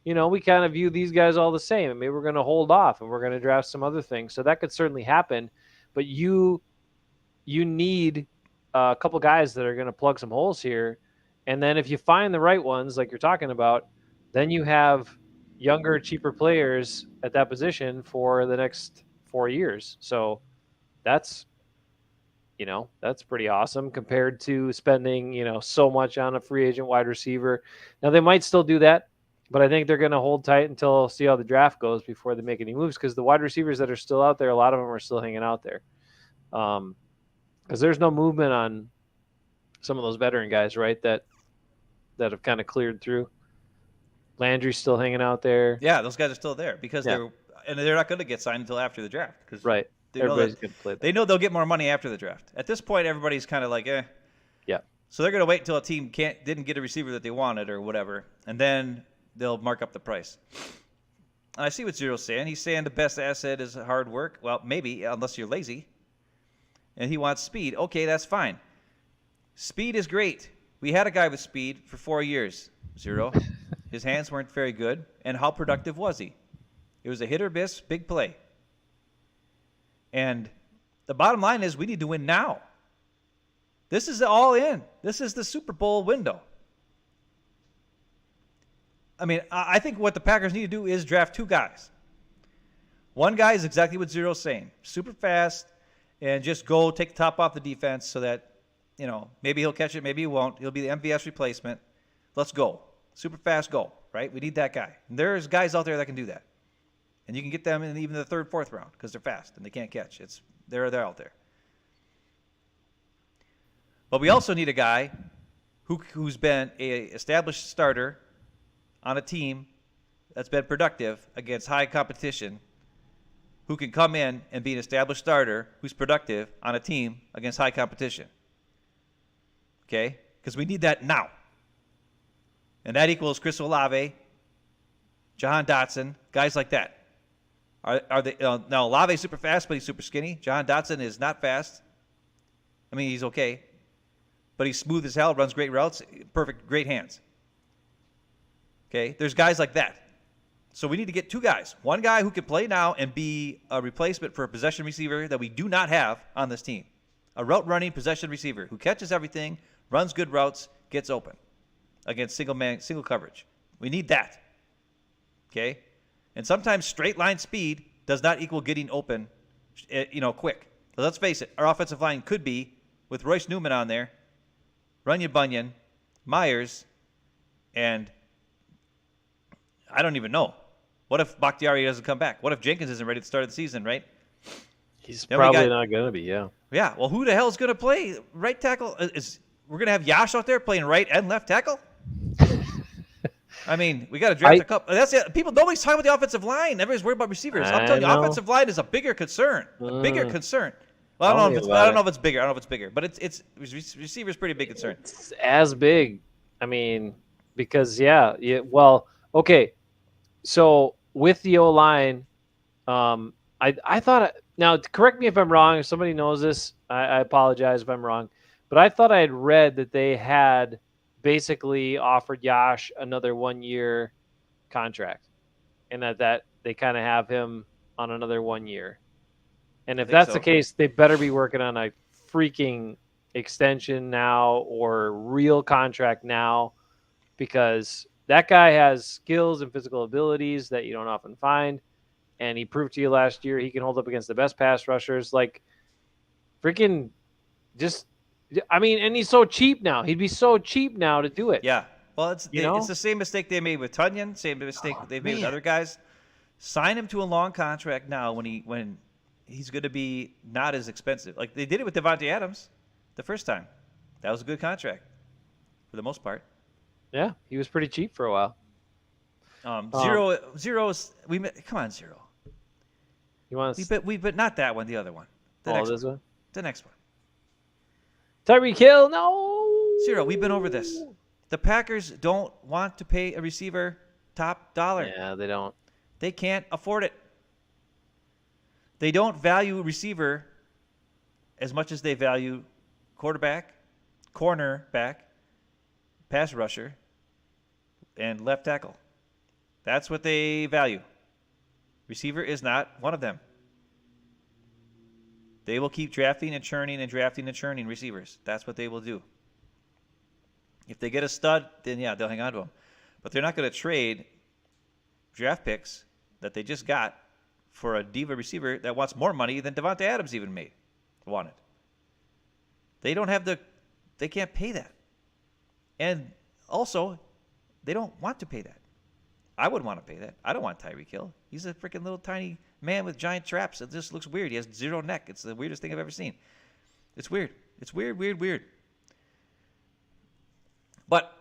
we kind of view these guys all the same, and maybe we're going to hold off and we're going to draft some other things. So that could certainly happen, but you need a couple guys that are going to plug some holes here. And then if you find the right ones, like you're talking about, then you have younger, cheaper players at that position for the next 4 years. So that's pretty awesome compared to spending, so much on a free agent wide receiver. Now they might still do that, but I think they're going to hold tight until see how the draft goes before they make any moves. Cause the wide receivers that are still out there, a lot of them are still hanging out there. Because there's no movement on some of those veteran guys, right? That have kind of cleared through. Landry's still hanging out there. Yeah, those guys are still there because they're not going to get signed until after the draft. Right. Everybody's going to play. They know they'll get more money after the draft. At this point, everybody's kind of like, eh. Yeah. So they're going to wait until a team didn't get a receiver that they wanted or whatever, and then they'll mark up the price. And I see what Zero's saying. He's saying the best asset is hard work. Well, maybe, unless you're lazy. And he wants speed. Okay, that's fine. Speed is great. We had a guy with speed for 4 years, Zero. His hands weren't very good. And how productive was he? It was a hit or miss, big play. And the bottom line is we need to win now. This is all in. This is the Super Bowl window. I mean, I think what the Packers need to do is draft 2 guys. One guy is exactly what Zero's saying. Super fast. And just go take the top off the defense so that, maybe he'll catch it, maybe he won't. He'll be the MVS replacement. Let's go. Super fast go, right? We need that guy. And there's guys out there that can do that. And you can get them in even the 3rd, 4th round because they're fast and they can't catch. They're out there. But we also need a guy who's been a established starter on a team that's been productive against high competition, who can come in and be an established starter who's productive on a team against high competition. Okay? Because we need that now. And that equals Chris Olave, Jahan Dotson, guys like that. Are they now Olave's super fast, but he's super skinny. Jahan Dotson is not fast. I mean, he's okay. But he's smooth as hell, runs great routes, perfect, great hands. Okay? There's guys like that. So we need to get 2 guys. One guy who can play now and be a replacement for a possession receiver that we do not have on this team. A route-running possession receiver who catches everything, runs good routes, gets open against single coverage. We need that. Okay? And sometimes straight line speed does not equal getting open, quick. So let's face it, our offensive line could be, with Royce Newman on there, Runyon Bunyan, Myers, and I don't even know. What if Bakhtiari doesn't come back? What if Jenkins isn't ready at the start of the season, right? He's probably not going to be, yeah. Yeah, well, who the hell is going to play right tackle? We're going to have Yash out there playing right and left tackle? I mean, we got to draft a couple. That's it. Nobody's talking about the offensive line. Everybody's worried about receivers. I'm telling you, offensive line is a bigger concern. Well, I don't know if it's bigger. But it's receivers pretty big concern. It's as big. I mean, because well, okay. So with the O-line, I thought now correct me if I'm wrong. If somebody knows this, I apologize if I'm wrong. But I thought I had read that they had basically offered Yash another 1-year contract, and that they kind of have him on another 1 year. And if that's the case, they better be working on a freaking extension now or real contract now, because that guy has skills and physical abilities that you don't often find. And he proved to you last year he can hold up against the best pass rushers. Like, freaking just, I mean, and he's so cheap now. He'd be so cheap now to do it. Yeah. Well, it's the same mistake they made with Tunyon, same mistake they've made with other guys. Sign him to a long contract now when he's going to be not as expensive. Like they did it with Devontae Adams the first time. That was a good contract for the most part. Yeah, he was pretty cheap for a while. Zero's come on, Zero. You want we but not that one, the other one. This one? The next one. Tyreek Hill, no. Zero, we've been over this. The Packers don't want to pay a receiver top dollar. Yeah, they don't. They can't afford it. They don't value receiver as much as they value quarterback, cornerback, pass rusher, and left tackle. That's what they value. Receiver is not one of them. They will keep drafting and churning and drafting and churning receivers. That's what they will do. If they get a stud, then yeah, they'll hang on to him. But they're not going to trade draft picks that they just got for a diva receiver that wants more money than Devontae Adams even wanted. They don't have they can't pay that. And also, they don't want to pay that. I wouldn't want to pay that. I don't want Tyreek Hill. He's a freaking little tiny man with giant traps. It just looks weird. He has zero neck. It's the weirdest thing I've ever seen. It's weird. It's weird. But,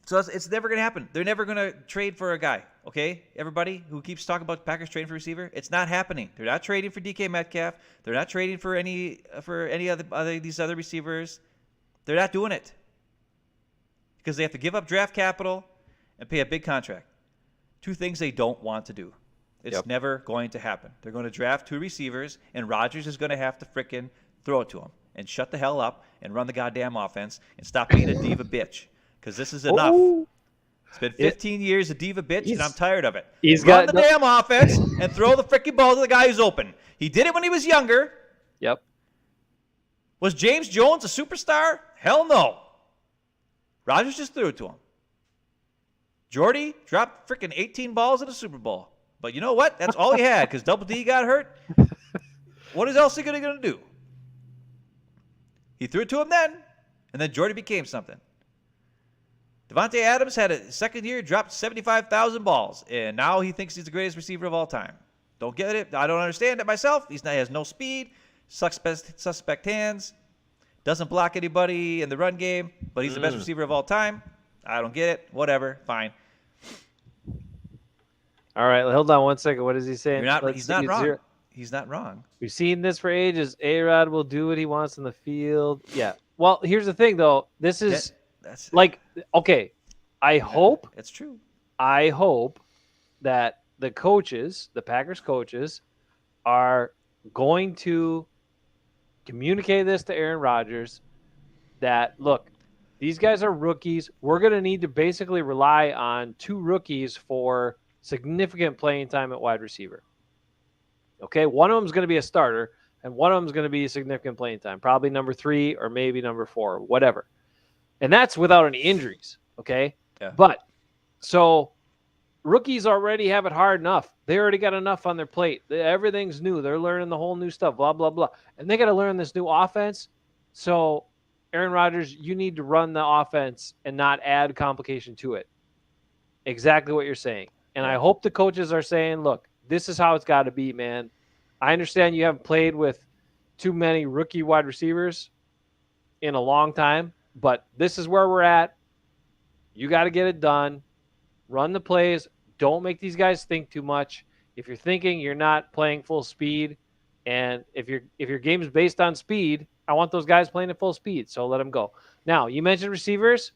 so it's never going to happen. They're never going to trade for a guy, okay? Everybody who keeps talking about the Packers trading for receiver, it's not happening. They're not trading for DK Metcalf. They're not trading for any other these other receivers. They're not doing it. Because they have to give up draft capital and pay a big contract. 2 things they don't want to do. It's never going to happen. They're going to draft 2 receivers, and Rodgers is going to have to frickin' throw it to him and shut the hell up and run the goddamn offense and stop being a diva bitch. Because this is enough. Ooh. It's been 15 years of diva bitch, and I'm tired of it. Run the damn offense and throw the frickin' ball to the guy who's open. He did it when he was younger. Yep. Was James Jones a superstar? Hell no. Rodgers just threw it to him. Jordy dropped freaking 18 balls in the Super Bowl. But you know what? That's all he had because Double D got hurt. What else is he going to do? He threw it to him then, and then Jordy became something. Devontae Adams had a second year, dropped 75,000 balls, and now he thinks he's the greatest receiver of all time. Don't get it. I don't understand it myself. He has no speed, suspect hands, Doesn't block anybody in the run game, but he's the best receiver of all time. I don't get it. Whatever. Fine. All right, hold on one second. What is he saying? He's not wrong. He's not wrong. We've seen this for ages. A-Rod will do what he wants in the field. Yeah. Well, here's the thing, though. This is okay. I hope. It's true. I hope that the coaches, the Packers coaches, are going to communicate this to Aaron Rodgers that, look, these guys are rookies. We're going to need to basically rely on 2 rookies for significant playing time at wide receiver. Okay, one of them is going to be a starter, and one of them is going to be significant playing time, probably number 3 or maybe number 4, whatever. And that's without any injuries, okay? Yeah. But so rookies already have it hard enough. They already got enough on their plate. Everything's new. They're learning the whole new stuff, blah, blah, blah. And they got to learn this new offense. So, Aaron Rodgers, you need to run the offense and not add complication to it. Exactly what you're saying. And I hope the coaches are saying, look, this is how it's got to be, man. I understand you haven't played with too many rookie wide receivers in a long time, but this is where we're at. You got to get it done. Run the plays. Don't make these guys think too much. If you're thinking you're not playing full speed, and if your game is based on speed, I want those guys playing at full speed, so let them go. Now, you mentioned receivers.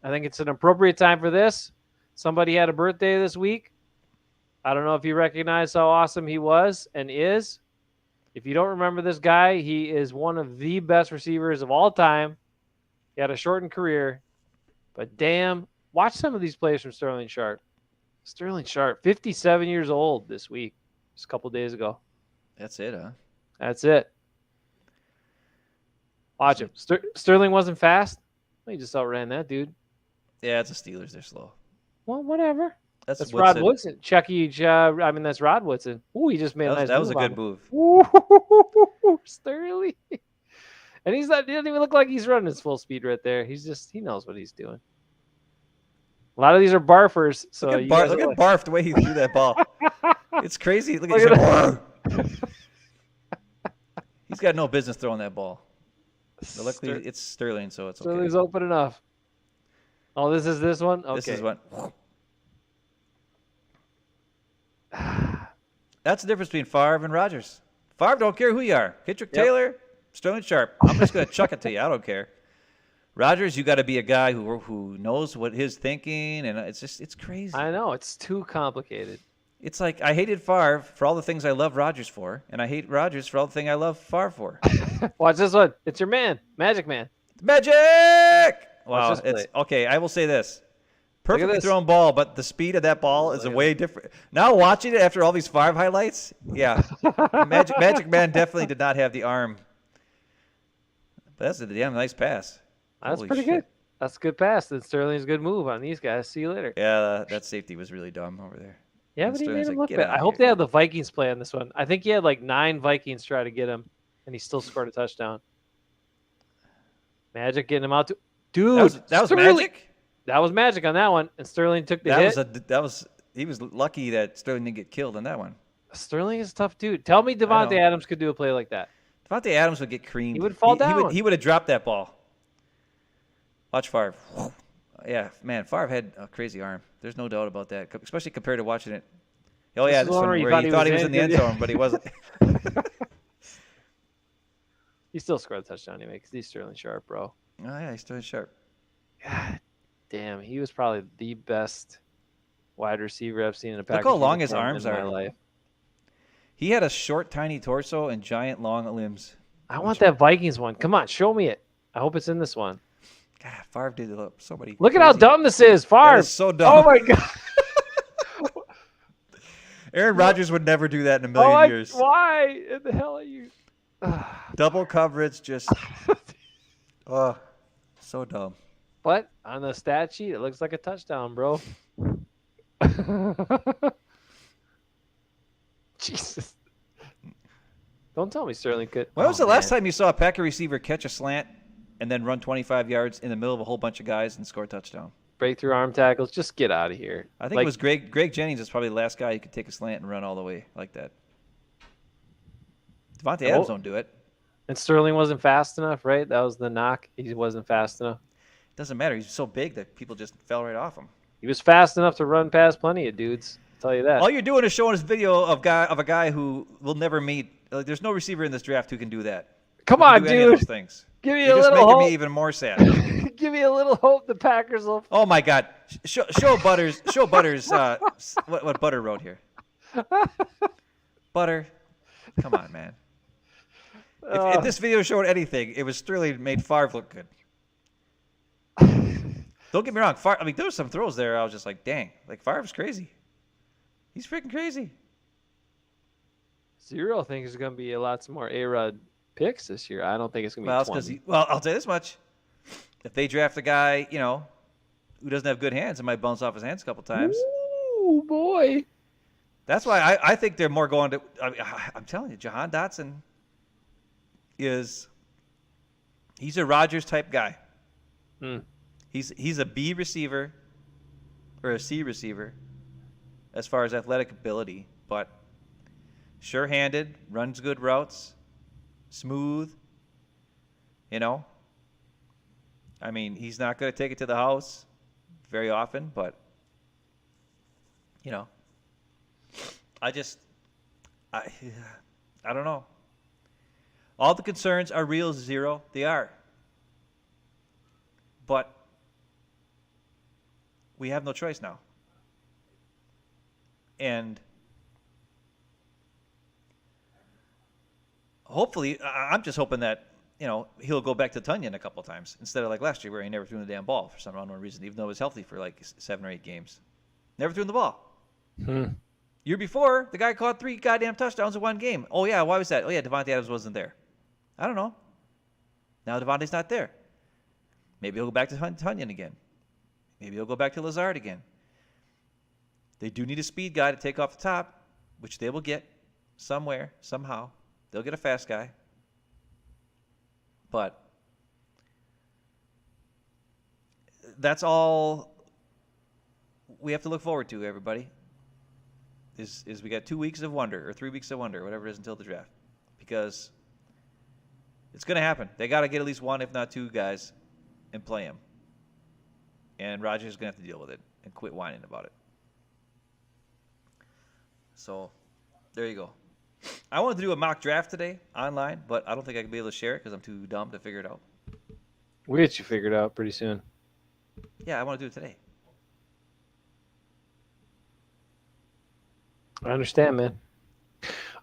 I think it's an appropriate time for this. Somebody had a birthday this week. I don't know if you recognize how awesome he was and is. If you don't remember this guy, he is one of the best receivers of all time. He had a shortened career, but damn, watch some of these plays from Sterling Sharpe. Sterling Sharpe, 57 years old this week, just a couple days ago. That's it, huh? That's it. Watch him. Sterling wasn't fast. He just outran that dude. Yeah, it's the Steelers. They're slow. Well, whatever. That's Rod Woodson. That's Rod Woodson. Ooh, he just made a nice That was move a good on move. Ooh, Sterling. And he doesn't even look like he's running his full speed right there. He knows what he's doing. A lot of these are barfers. So look at Barf, the way he threw that ball. It's crazy. Look at him. He's got no business throwing that ball. But luckily, it's Sterling, so it's okay. Sterling's open enough. Oh, this is this one? Okay. This is one. That's the difference between Favre and Rodgers. Favre don't care who you are. Hittrick Taylor, Sterling Sharpe. I'm just going to chuck it to you. I don't care. Rodgers, you got to be a guy who knows what his thinking, and it's crazy. I know. It's too complicated. It's like I hated Favre for all the things I love Rodgers for, and I hate Rodgers for all the things I love Favre for. Watch this one. It's your man, Magic Man. Magic! Wow. It's okay. I will say this. Perfectly thrown ball, but the speed of that ball is a way different. Now watching it after all these Favre highlights, yeah. Magic Man definitely did not have the arm. But that's a damn nice pass. That's pretty good. That's a good pass. Then Sterling's a good move on these guys. See you later. Yeah, that safety was really dumb over there. Yeah, And but he made Sterling's him like, look "Get bad. out I hope here." they have the Vikings play on this one. I think he had like 9 Vikings try to get him, and he still scored a touchdown. Magic getting him out to dude. That was Magic? That was Magic on that one, and Sterling took the hit. He was lucky that Sterling didn't get killed on that one. Sterling is a tough dude. Tell me Devontae Adams could do a play like that. Devontae Adams would get creamed. He would fall down. He would have dropped that ball. Watch Favre. Yeah, man, Favre had a crazy arm. There's no doubt about that, especially compared to watching it. Oh, yeah, this one where he thought he was in the end zone, but he wasn't. He still scored a touchdown anyway because he's Sterling Sharpe, bro. Oh, yeah, he's Sterling Sharpe. God damn, he was probably the best wide receiver I've seen in a Packers. Look how long his arms in are. my life. He had a short, tiny torso and giant, long limbs. I want that Vikings one. Come on, show me it. I hope it's in this one. God, Favre did so many. Look at how dumb this is, Favre. That is so dumb. Oh, my God. Aaron Rodgers would never do that in a million years. Why in the hell are you? Double coverage, just so dumb. But on the stat sheet, it looks like a touchdown, bro. Jesus. Don't tell me Sterling could. When was the last time you saw a Packer receiver catch a slant and then run 25 yards in the middle of a whole bunch of guys and score a touchdown? Breakthrough arm tackles. Just get out of here. I think it was Greg Jennings is probably the last guy who could take a slant and run all the way like that. Devontae Adams don't do it. And Sterling wasn't fast enough, right? That was the knock. He wasn't fast enough. Doesn't matter. He's so big that people just fell right off him. He was fast enough to run past plenty of dudes. I'll tell you that. All you're doing is showing us video of a guy who will never meet. There's no receiver in this draft who can do that. Come Who can on, do any of dude. those things. Give me You're a just little making hope. me even more sad. Give me a little hope the Packers will. Oh my God! Show Butters. Show Butters. What Butter wrote here. Butter, come on, man. If this video showed anything, it was Sterling made Favre look good. Don't get me wrong. Favre, I mean, there were some throws there. I was just like, dang, like Favre's crazy. He's freaking crazy. Zero thinks there's going to be lots more A-Rod picks this year. I don't think it's going to be Well, 20. I'll tell you this much: if they draft a guy, who doesn't have good hands, it might bounce off his hands a couple times. Ooh, boy. That's why I think they're more going to. I'm telling you, Jahan Dotson he's a Rogers type guy. He's a B receiver or a C receiver as far as athletic ability, but sure-handed, runs good routes, smooth. I mean, he's not going to take it to the house very often, but I don't know. All the concerns are real, Zero. They are. But we have no choice now. And hopefully, I'm just hoping that, he'll go back to Tunyon a couple times instead of like last year where he never threw the damn ball for some unknown reason, even though he was healthy for like 7 or 8 games. Never threw the ball. Year before, the guy caught 3 goddamn touchdowns in 1 game. Oh, yeah, why was that? Oh, yeah, Devontae Adams wasn't there. I don't know. Now Devontae's not there. Maybe he'll go back to Tunyon again. Maybe he'll go back to Lazard again. They do need a speed guy to take off the top, which they will get somewhere, somehow. They'll get a fast guy. But that's all we have to look forward to, everybody. Is we got 2 weeks of wonder or 3 weeks of wonder, whatever it is, until the draft, because it's going to happen. They got to get at least 1, if not 2 guys, and play him. And Rogers is going to have to deal with it and quit whining about it. So there you go. I wanted to do a mock draft today online, but I don't think I can be able to share it because I'm too dumb to figure it out. We'll get you figured out pretty soon. Yeah, I want to do it today. I understand, man.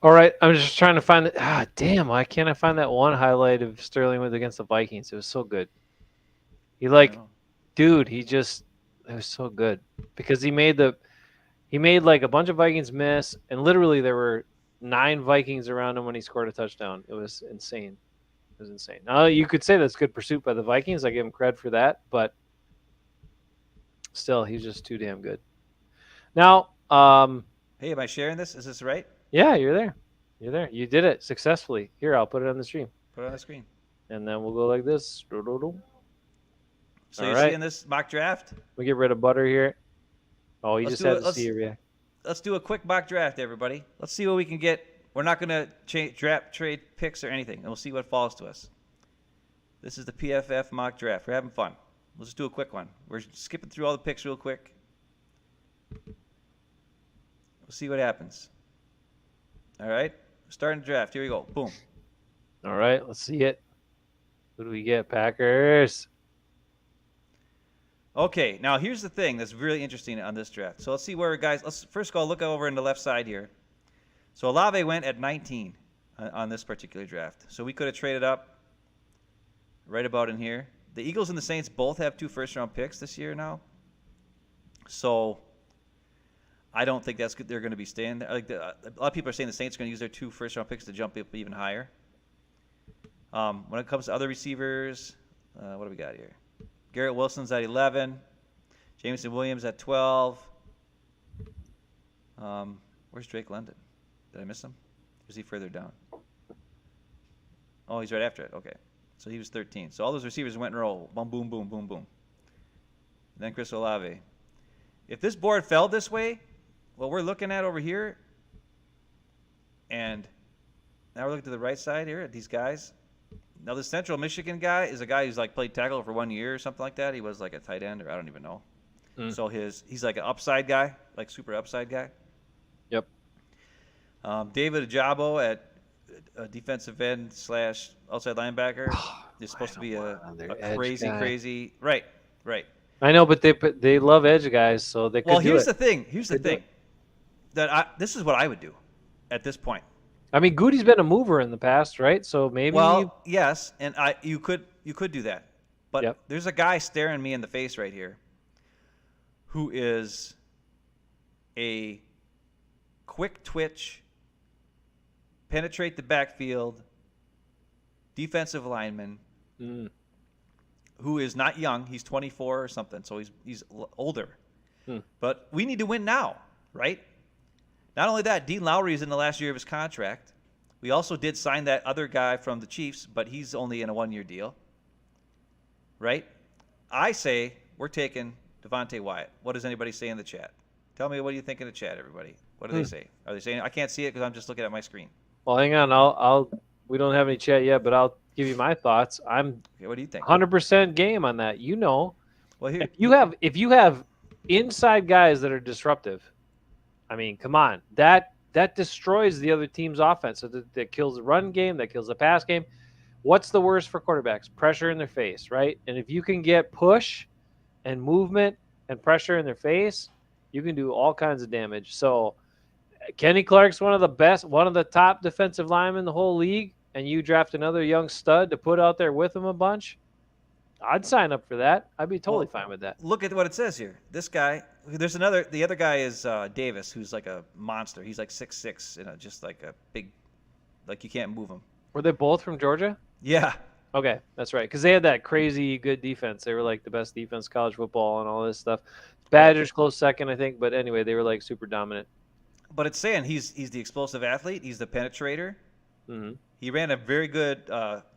All right, I'm just trying to find it. Damn, why can't I find that one highlight of Sterling with against the Vikings? It was so good. It was so good because he made like a bunch of Vikings miss, and literally there were 9 Vikings around him when he scored a touchdown. It was insane. Now you could say that's good pursuit by the Vikings. I give him credit for that, but still, he's just too damn good. Now, Hey, am I sharing this? Is this right? yeah, you're there. You did it successfully. Here, I'll put it on the stream, Put it on the screen. and then we'll go like this. So All you're right. seeing this mock draft? We get rid of Butter here. Oh, you Let's just do had it. to Let's- see it react. Let's do a quick mock draft, everybody. Let's see what we can get. We're not going to draft trade picks or anything, and we'll see what falls to us. This is the PFF mock draft. We're having fun. We'll just do a quick one. We're skipping through all the picks real quick. We'll see what happens. All right, starting the draft. Here we go. Boom. All right, let's see it. Who do we get? Packers. Okay, now here's the thing that's really interesting on this draft. So let's see where guys. Let's first go look over in the left side here. So Olave went at 19 on this particular draft. So we could have traded up right about in here. The Eagles and the Saints both have 2 first-round picks this year now. So I don't think that's good. They're going to be staying there. A lot of people are saying the Saints are going to use their 2 first-round picks to jump up even higher. When it comes to other receivers, what do we got here? Garrett Wilson's at 11. Jameson Williams at 12. Where's Drake London? Did I miss him? Or is he further down? Oh, he's right after it. Okay. So he was 13. So all those receivers went in a row. Boom, boom, boom, boom, boom. And then Chris Olave. If this board fell this way, what we're looking at over here, and now we're looking to the right side here at these guys, Now, the Central Michigan guy is a guy who's like played tackle for 1 year or something like that. He was like a tight end, or I don't even know. So he's like an upside guy, like super upside guy. Yep. David Jabo at defensive end / outside linebacker is supposed to be a crazy. Right. I know, but they love edge guys, so they could Well, do here's it. the thing. This is what I would do at this point. I mean, Goody's been a mover in the past, right? So maybe. Well, yes, and you could do that, but Yep. there's a guy staring me in the face right here, who is a quick twitch, penetrate the backfield, defensive lineman, who is not young. He's 24 or something, so he's older. But we need to win now, right? Not only that, Dean Lowry is in the last year of his contract. We also did sign that other guy from the Chiefs, but he's only in a 1-year deal, right? I say we're taking Devontae Wyatt. What does anybody say in the chat? Tell me what do you think in the chat, everybody. What do they say? Are they saying? I can't see it because I'm just looking at my screen. Well, hang on. We don't have any chat yet, but I'll give you my thoughts. I'm Okay, what do you think? 100% game on that. You know, Well, here if you have inside guys that are disruptive, I mean, come on, that destroys the other team's offense. So that kills the run game, that kills the pass game. What's the worst for quarterbacks? Pressure in their face, right? And if you can get push and movement and pressure in their face, you can do all kinds of damage. So Kenny Clark's one of the top defensive linemen in the whole league, and you draft another young stud to put out there with him a bunch, I'd sign up for that. I'd be totally fine with that. Look at what it says here. This guy, the other guy is Davis, who's like a monster. He's like 6'6", just like a big, like you can't move him. Were they both from Georgia? Yeah. Okay, that's right. Because they had that crazy good defense. They were like the best defense in college football and all this stuff. Badgers close second, I think. But anyway, they were like super dominant. But it's saying he's the explosive athlete. He's the penetrator. Mm-hmm. He ran a very good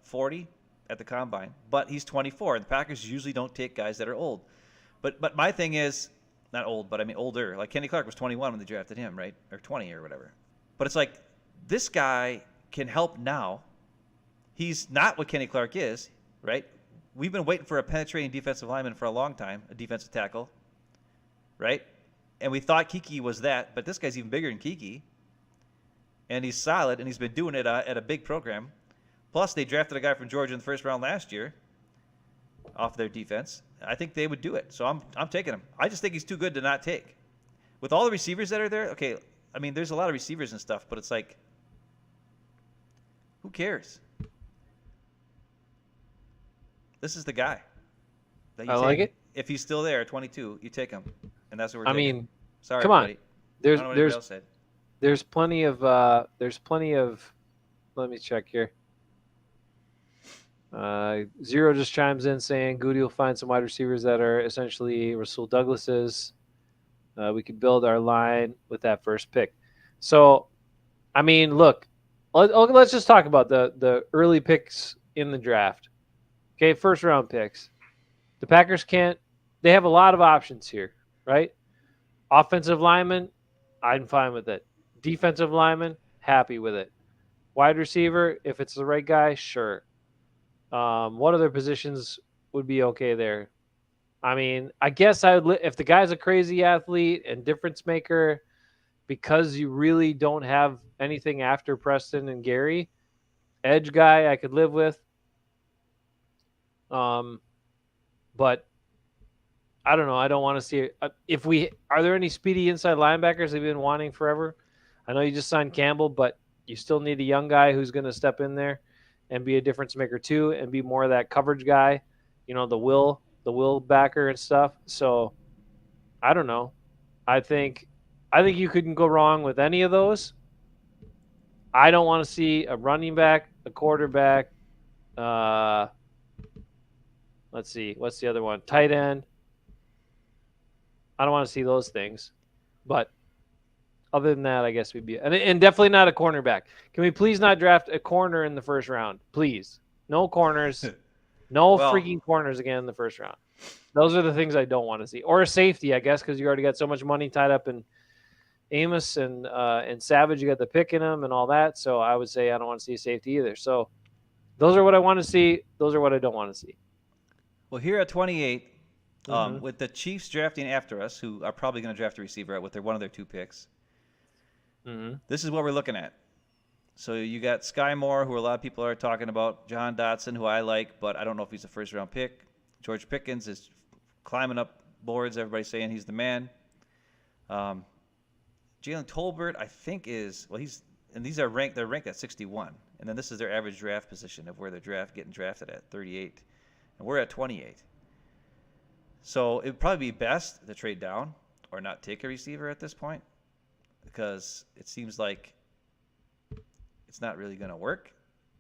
40 at the combine, but he's 24. And the Packers usually don't take guys that are old. But my thing is, not old, but I mean older. Like Kenny Clark was 21 when they drafted him, right? Or 20 or whatever. But it's like this guy can help now. He's not what Kenny Clark is, right? We've been waiting for a penetrating defensive lineman for a long time, a defensive tackle, right? And we thought Kiki was that, but this guy's even bigger than Kiki. And he's solid, and he's been doing it at a big program. Plus, they drafted a guy from Georgia in the first round last year off their defense. I think they would do it. So I'm taking him. I just think he's too good to not take. With all the receivers that are there, okay, I mean, there's a lot of receivers and stuff, but it's like, who cares? This is the guy. That you I take. like it. If he's still there at 22, you take him. And that's what we're I taking. mean, sorry, come on. everybody. I don't know what anybody else said. There's plenty of let me check here. Zero just chimes in saying Goody will find some wide receivers that are essentially Rasul Douglas's. We could build our line with that first pick. So, I mean, look, let's just talk about the early picks in the draft. Okay, first round picks. The Packers they have a lot of options here, right? Offensive lineman, I'm fine with it. Defensive lineman, happy with it. Wide receiver, if it's the right guy, sure. What other positions would be okay there? I mean, I guess if the guy's a crazy athlete and difference maker, because you really don't have anything after Preston and Gary, edge guy I could live with. But I don't know. I don't want to see it. Are there any speedy inside linebackers they've been wanting forever? I know you just signed Campbell, but you still need a young guy who's going to step in there and be a difference maker too, and be more of that coverage guy, the will backer and stuff. So I don't know. I think you couldn't go wrong with any of those. I don't want to see a running back, a quarterback. Let's see. What's the other one? Tight end. I don't want to see those things. But other than that, I guess we'd be... And definitely not a cornerback. Can we please not draft a corner in the first round? Please. No corners. No freaking corners again in the first round. Those are the things I don't want to see. Or a safety, I guess, because you already got so much money tied up in Amos and Savage. You got the pick in them and all that. So I would say I don't want to see a safety either. So Those are what I want to see. Those are what I don't want to see. Well, here at 28, Mhm. with the Chiefs drafting after us, who are probably going to draft a receiver with one of their 2 picks, this is what we're looking at. So you got Sky Moore, who a lot of people are talking about, John Dotson, who I like, but I don't know if he's a first-round pick. George Pickens is climbing up boards. Everybody's saying he's the man. Jalen Tolbert, I think these are ranked. They're ranked at 61, and then this is their average draft position of where they're getting drafted at 38, and we're at 28. So it would probably be best to trade down or not take a receiver at this point, because it seems like it's not really going to work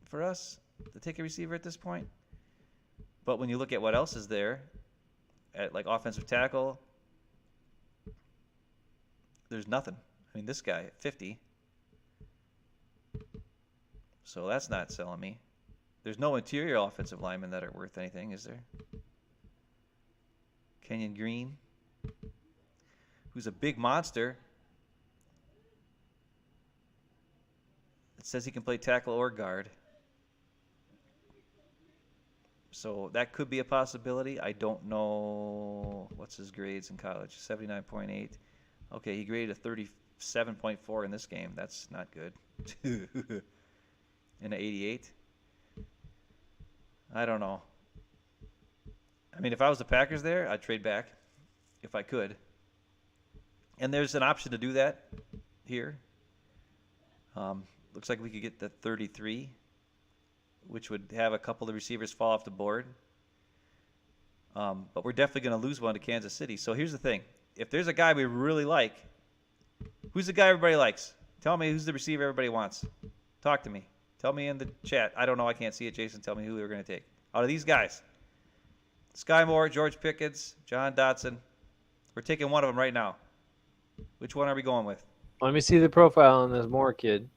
for us to take a receiver at this point. But when you look at what else is there, at like offensive tackle, there's nothing. I mean, this guy at 50. So that's not selling me. There's no interior offensive linemen that are worth anything, is there? Kenyon Green, who's a big monster. It says he can play tackle or guard. So that could be a possibility. I don't know what's his grades in college. 79.8. Okay, he graded a 37.4 in this game. That's not good. In an 88. I don't know. I mean, if I was the Packers there, I'd trade back if I could. And there's an option to do that here. Looks like we could get the 33, which would have a couple of receivers fall off the board. But we're definitely going to lose one to Kansas City. So here's the thing. If there's a guy we really like, who's the guy everybody likes? Tell me who's the receiver everybody wants. Talk to me. Tell me in the chat. I don't know. I can't see it. Jason, tell me who they're going to take. Out of these guys, Sky Moore, George Pickens, John Dotson. We're taking one of them right now. Which one are we going with? Let me see the profile on this Moore kid.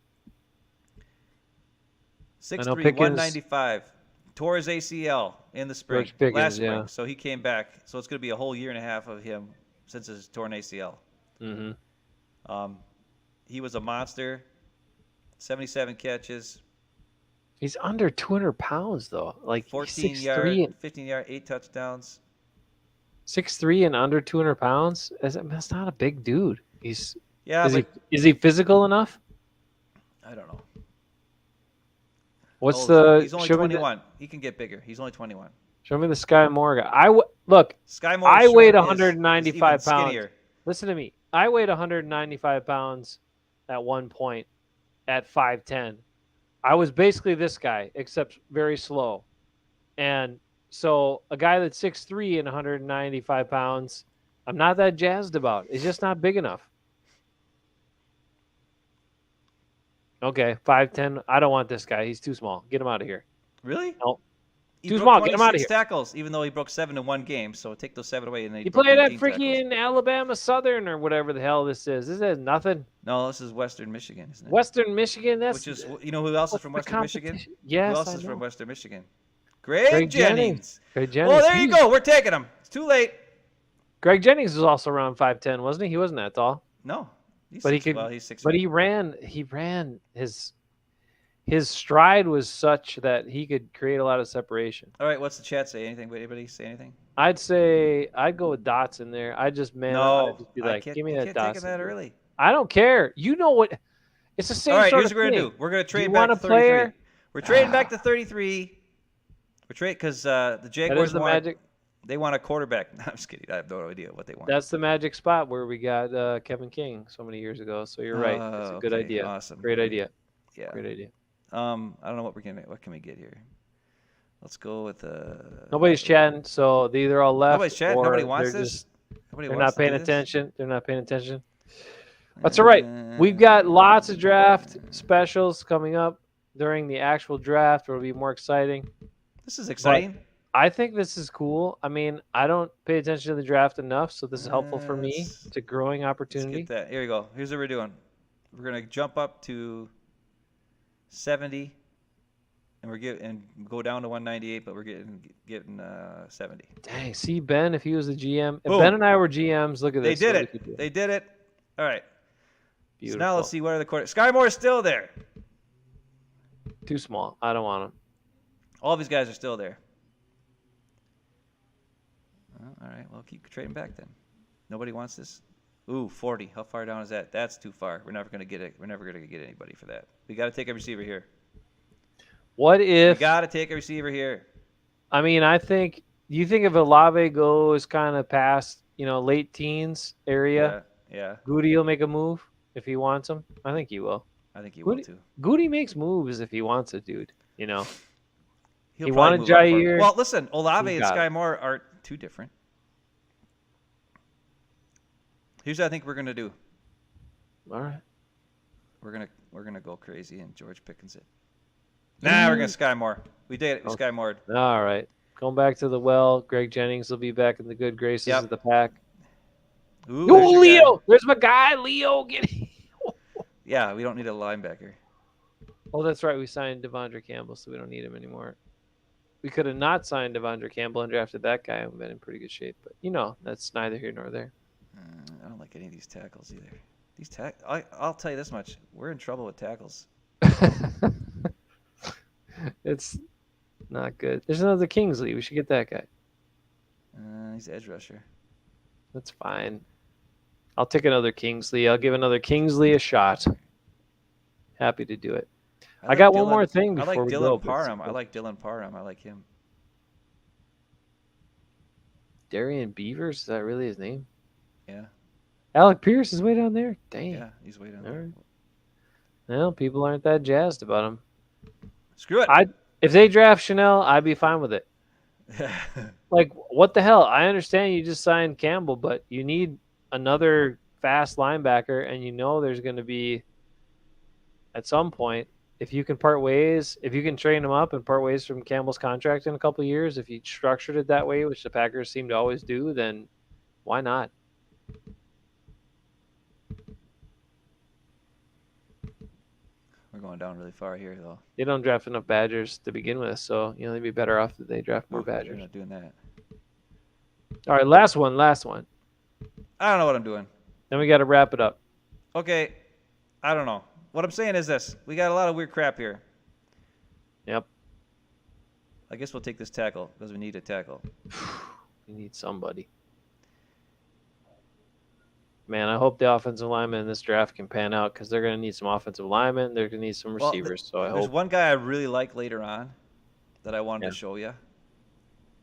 6'3", Pickens, 195. Tore his ACL in the spring. George Pickens, last spring. yeah. So he came back. So it's going to be a whole year and a half of him since his torn ACL. Mm-hmm. He was a monster. 77 catches. He's under 200 pounds, though. Like 14 6'3" yard, 15 yard, 8 touchdowns. 6'3" and under 200 pounds? That's not a big dude. Is he physical enough? I don't know. What's He's only show me 21. He can get bigger. He's only 21. Show me the Sky Moore guy. Look. Sky Moore I short weighed is 195 even pounds. skinnier. Listen to me. I weighed 195 pounds at one point at 5'10". I was basically this guy, except very slow. And so a guy that's 6'3" and 195 pounds, I'm not that jazzed about. It's just not big enough. Okay, 5'10". I don't want this guy. He's too small. Get him out of here. Really? No. He Too broke small. Get him out of 26 here. tackles, even though he broke 7 in one game. So take those 7 away, and then He broke played at 19 tackles. freaking Alabama Southern or whatever the hell this is. This is nothing. No, this is Western Michigan, isn't it? Western Michigan. That's Which is, you know who else is what's from the Western Michigan? competition? Yes, Who else I is know. from Western Michigan? Greg Greg Jennings. Greg Jennings. Well, there you go. We're taking him. It's too late. Greg Jennings was also around 5'10", wasn't he? He wasn't that tall. No. He's But he 6', could. well, he's 6'. But he ran his stride was such that he could create a lot of separation. All right, what's the chat say? Anything? Anybody say anything? I'd say I'd go with Dotson there. I'd just No. I'd just be I like, can't, give me you that can't Dotson. take it that early. I don't care. You know what? It's the same All right, sort here's of what we're thing. going to do. We're going to Do you trade back want to a 33. player? We're trading back to 33. We're trading because the That Jaguars is the want, magic. They want a quarterback. No, I'm just kidding. I have no idea what they want. That's the magic spot where we got Kevin King so many years ago. So you're right. It's a good Okay, idea. Awesome. Great idea. Yeah. Great idea. I don't know what can we get here. Let's go with Nobody's chatting, so they either all left. Nobody's chatting. or Nobody wants they're this. just- Nobody They're wants not paying to do this? attention. They're not paying attention. That's all right. We've got lots of draft specials coming up during the actual draft. It'll be more exciting. This is exciting. I think this is cool. I mean, I don't pay attention to the draft enough, so this is helpful for me. Let's- It's a growing Let's opportunity. get that. Here we go. Here's what we're doing. We're gonna jump up to 70, and go down to 198, but we're getting 70. Dang, see Ben, if he was the GM, if Boom. Ben and I were GMs, look at They this. did what we it. could do. They did it. All right. Beautiful. So now let's see what are the quarter. Sky Moore is still there. Too small. I don't want him. All of these guys are still there. All right, well, keep trading back then. Nobody wants this. Ooh, 40. How far down is that? That's too far. We're never gonna get it. We're never gonna get anybody for that. We got to take a receiver here. What We if? got to take a receiver here. I mean, I think. Do you think if Olave goes kind of past, late teens area, Yeah. Goody will make a move if he wants him? I think he will. I think he will Goody, too. Goody makes moves if he wants it, dude. He'll He probably wanted move up for him. Jair. Well, listen, Olave He and got Sky it. Moore aren't too different. Here's what I think we're gonna do. All right. We're gonna go crazy and George Pickens it. Nah, we're gonna Sky Moore. We did it. We Sky Moored. All right. Going back to the well. Greg Jennings will be back in the good graces Yep. of the pack. Ooh, Yo, there's your Leo. guy. There's my guy, Leo. Get him. Yeah, we don't need a linebacker. Oh, that's right. We signed Devondre Campbell, so we don't need him anymore. We could have not signed Devondre Campbell and drafted that guy and been in pretty good shape. But, that's neither here nor there. I don't like any of these tackles either. I'll tell you this much: we're in trouble with tackles. It's not good. There's another Kingsley. We should get that guy. He's edge rusher. That's fine. I'll take another Kingsley. I'll give another Kingsley a shot. Happy to do it. I got one more thing I like before we Dylan go. Parham. I like Dylan Parham. I like him. Darian Beavers? Is that really his name? Yeah. Alec Pierce is way down there? Dang. Yeah, he's way down All there. right. Well, people aren't that jazzed about him. Screw it. If they draft Chanel, I'd be fine with it. Like, what the hell? I understand you just signed Campbell, but you need another fast linebacker, and there's going to be, at some point, if you can part ways, if you can train him up and part ways from Campbell's contract in a couple of years, if you structured it that way, which the Packers seem to always do, then why not? We're going down really far here, though. They don't draft enough Badgers to begin with, so they'd be better off that they draft more We're Badgers. not doing that. All right, last one. I don't know what I'm doing. Then we got to wrap it up. Okay, I don't know. What I'm saying is this: we got a lot of weird crap here. Yep. I guess we'll take this tackle because we need a tackle. We need somebody. Man, I hope the offensive linemen in this draft can pan out because they're going to need some offensive linemen. They're going to need some Well, receivers. So I There's hope. one guy I really like later on that I wanted Yeah. to show you.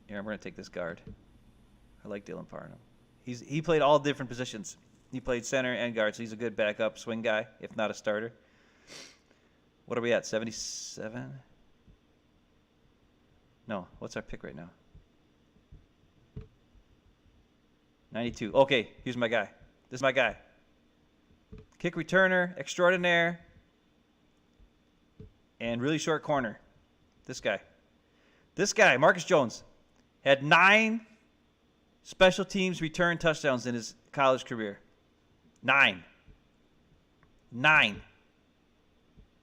Here, I'm going to take this guard. I like Dylan Parham. He played all different positions. He played center and guard, so he's a good backup swing guy, if not a starter. What are we at, 77? No, what's our pick right now? 92. Okay, here's my guy. This is my guy. Kick returner, extraordinaire, and really short corner. This guy, Marcus Jones, had 9 special teams return touchdowns in his college career. 9.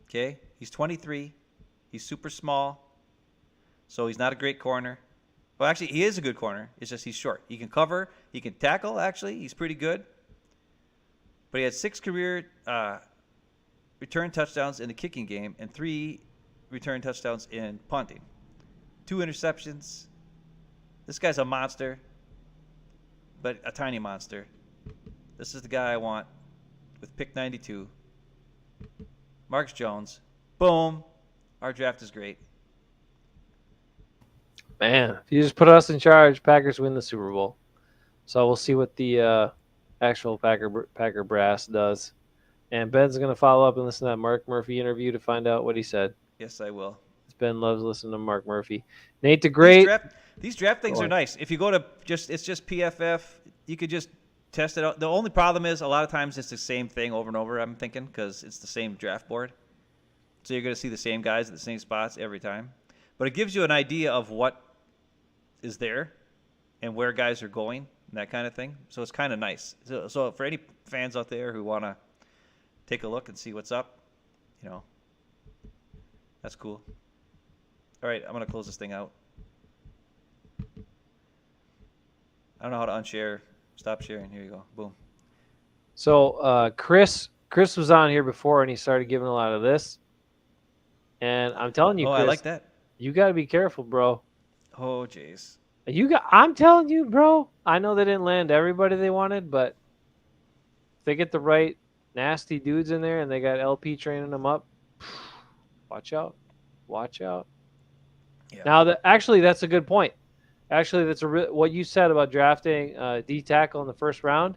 Okay? He's 23. He's super small. So he's not a great corner. Well, actually, he is a good corner. It's just he's short. He can cover. He can tackle, actually. He's pretty good. But he had 6 career return touchdowns in the kicking game and 3 return touchdowns in punting. 2 interceptions. This guy's a monster, but a tiny monster. This is the guy I want with pick 92. Marx Jones. Boom. Our draft is great. Man, if you just put us in charge, Packers win the Super Bowl. So we'll see what the actual Packer brass does. And Ben's going to follow up and listen to that Mark Murphy interview to find out what he said. Yes, I will. Ben loves listening to Mark Murphy. Nate the Great. These draft things are nice. If you go to it's just PFF, you could just test it out. The only problem is a lot of times it's the same thing over and over, I'm thinking, because it's the same draft board. So you're going to see the same guys at the same spots every time. But it gives you an idea of what is there and where guys are going and that kind of thing. So it's kind of nice. So for any fans out there who want to take a look and see what's up, that's cool. All right, I'm going to close this thing out. I don't know how to unshare. Stop sharing. Here you go. Boom. So Chris was on here before, and he started giving a lot of this. And I'm telling you, Oh, Chris, I like that. You got to be careful, bro. Oh, jeez. I'm telling you, bro. I know they didn't land everybody they wanted, but if they get the right nasty dudes in there and they got LP training them up, watch out. Watch out. Yeah. Now, actually, that's a good point. Actually, that's what you said about drafting D tackle in the first round.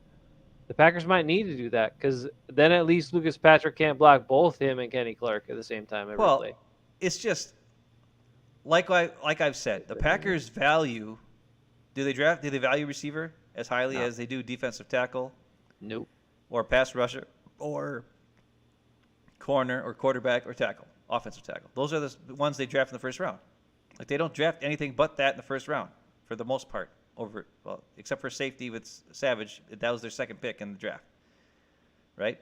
The Packers might need to do that because then at least Lucas Patrick can't block both him and Kenny Clark at the same time every play. It's just like I've said, the Packers value. Do they value receiver as highly as they do defensive tackle? Nope. Or pass rusher, or corner, or quarterback, or tackle, offensive tackle. Those are the ones they draft in the first round. Like they don't draft anything but that in the first round for the most part. Except for safety with Savage, that was their second pick in the draft, right?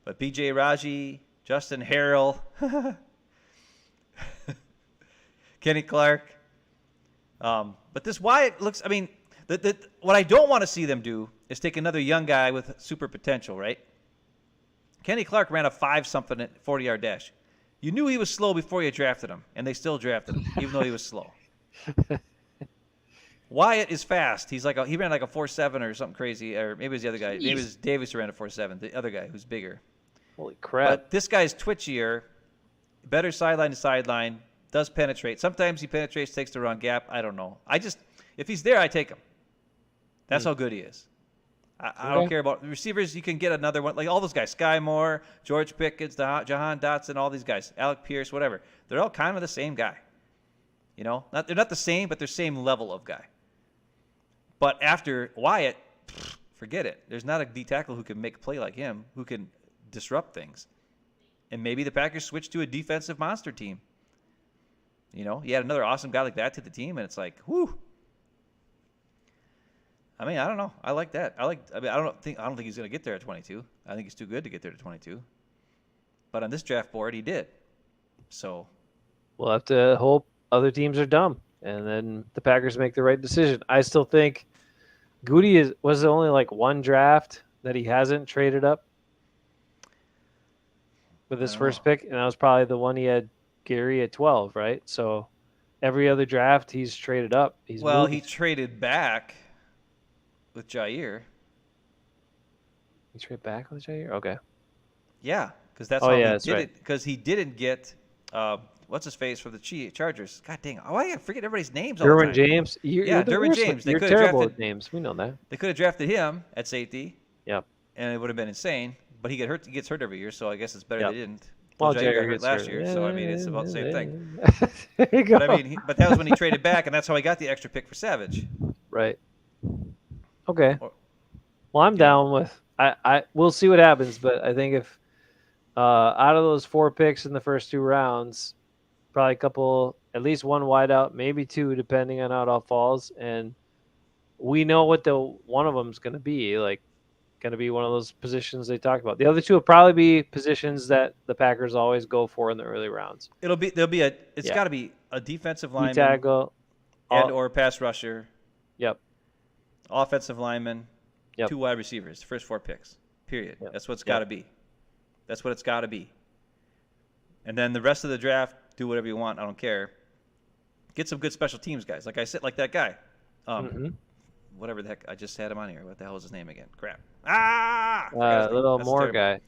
But B.J. Raji, Justin Harrell, Kenny Clark. But this Wyatt looks. I mean, what I don't want to see them do is take another young guy with super potential, right? Kenny Clark ran a 5-something at 40-yard dash. You knew he was slow before you drafted him, and they still drafted him, even though he was slow. Wyatt is fast. He ran like a 4.7 or something crazy, or maybe it was the other guy. Maybe it was Davis who ran a 4.7, the other guy who's bigger. Holy crap. But this guy's twitchier, better sideline to sideline, does penetrate. Sometimes he penetrates, takes the wrong gap. I don't know. If he's there, I take him. That's how good he is. I don't care about receivers. You can get another one. Like all those guys, Sky Moore, George Pickens, Jahan Dotson, all these guys, Alec Pierce, whatever. They're all kind of the same guy. You know, they're not the same, but they're same level of guy. But after Wyatt, forget it. There's not a D tackle who can make a play like him, who can disrupt things. And maybe the Packers switch to a defensive monster team. You know, you add another awesome guy like that to the team, and it's like, whoo. I mean, I don't know. I like that. I don't think he's going to get there at 22. I think he's too good to get there to 22. But on this draft board, he did. So we'll have to hope other teams are dumb, and then the Packers make the right decision. I still think Goody was only like one draft that he hasn't traded up with his first pick, and that was probably the one he had Gary at 12, right? So every other draft he's traded up. He traded back with Jair. He traded back with Jair? Okay. Yeah, because that's how he did it. Because he didn't get what's his face for the Chargers. God dang! I forget everybody's names all the time. Derwin James. Derwin James. You're terrible with names. We know that. They could have drafted him at safety. Yep. And it would have been insane. But he gets hurt every year, so I guess it's better they didn't. Well, Jair got hurt last year, so I mean it's about the same thing. There you go. But that was when he traded back, and that's how he got the extra pick for Savage. Right. Okay. Well, I'm down with. We'll see what happens, but I think if out of those 4 picks in the first 2 rounds, probably at least one wideout, maybe 2, depending on how it all falls, and we know what one of them is going to be. Like, going to be one of those positions they talked about. The other 2 will probably be positions that the Packers always go for in the early rounds. It's got to be a defensive lineman, tackle, or pass rusher. Yep. Offensive lineman, Yep. 2 wide receivers, the first 4 picks. Period. Yep. That's what it's got to be. That's what it's got to be. And then the rest of the draft, do whatever you want. I don't care. Get some good special teams guys. Like I said, like that guy. Whatever the heck. I just had him on here. What the hell was his name again? Crap. Little Moore guy.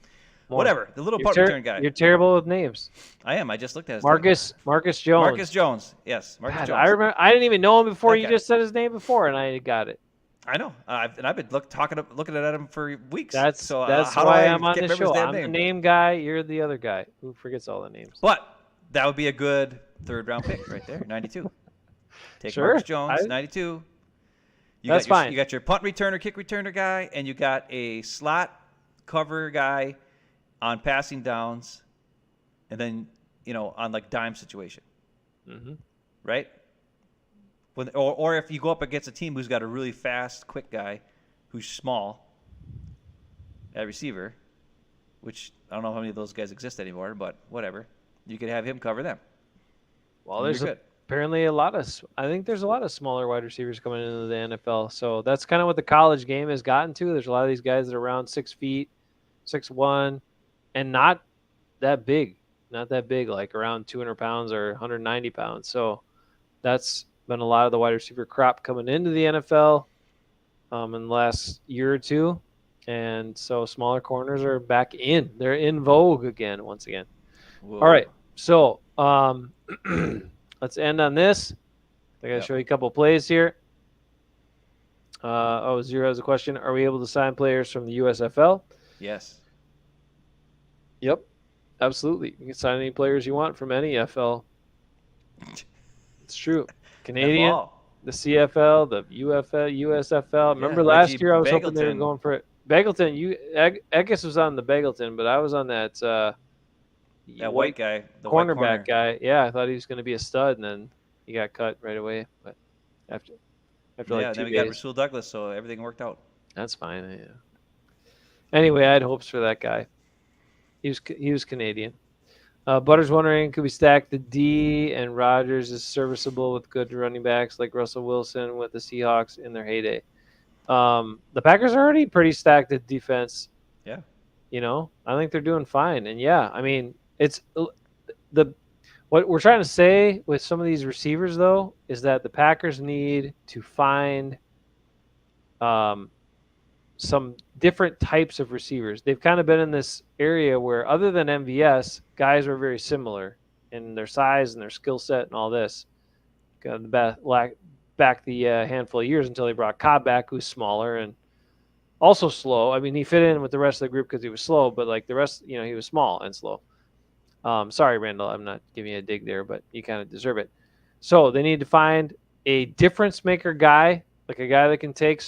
Whatever. The little punt return guy. You're terrible with names. I am. I just looked at his Marcus Jones. Marcus Jones. Yes. Marcus Jones. I remember. I didn't even know him before you just said his name before, and I got it. I know. I've been looking at him for weeks. That's how why do I'm on the show. I'm the name guy. You're the other guy who forgets all the names. But that would be a good 3rd round pick right there, 92. Take sure. Marcus Jones, 92. That's fine. You got your punt returner, kick returner guy, and you got a slot cover guy on passing downs, and then on like dime situation, right? Or if you go up against a team who's got a really fast, quick guy, who's small, at receiver, which I don't know how many of those guys exist anymore, but whatever, you could have him cover them. Well, there's apparently I think there's a lot of smaller wide receivers coming into the NFL. So that's kind of what the college game has gotten to. There's a lot of these guys that are around 6 feet, 6'1", and not that big. not that big, like around 200 pounds or 190 pounds. So that's been a lot of the wide receiver crop coming into the NFL in the last year or two. And so smaller corners are back in. They're in vogue again, once again. Whoa. All right. So let's end on this. I got to show you a couple plays here. Zero has a question. Are we able to sign players from the USFL? Yes. Yep. Absolutely. You can sign any players you want from any FL. It's true. Canadian, the CFL, the UFL, USFL. Remember last year I was hoping they were going for it. Bagleton, Eckes was on the Bagleton, but I was on that white guy, the cornerback guy. Yeah, I thought he was going to be a stud, and then he got cut right away. But after like 2 days. Then we got Rasul Douglas, so everything worked out. That's fine. Yeah. Anyway, I had hopes for that guy. He was Canadian. Butter's wondering, could we stack the D and Rogers is serviceable with good running backs like Russell Wilson with the Seahawks in their heyday? The Packers are already pretty stacked at defense. Yeah. I think they're doing fine. And yeah, I mean, it's what we're trying to say with some of these receivers though is that the Packers need to find some different types of receivers. They've kind of been in this area where other than MVS, guys are very similar in their size and their skill set and all this. Got the back the handful of years until they brought Cobb back, who's smaller and also slow. I mean, he fit in with the rest of the group because he was slow, but like the rest, he was small and slow. Sorry, Randall, I'm not giving you a dig there, but you kind of deserve it. So they need to find a difference maker guy, like a guy that can take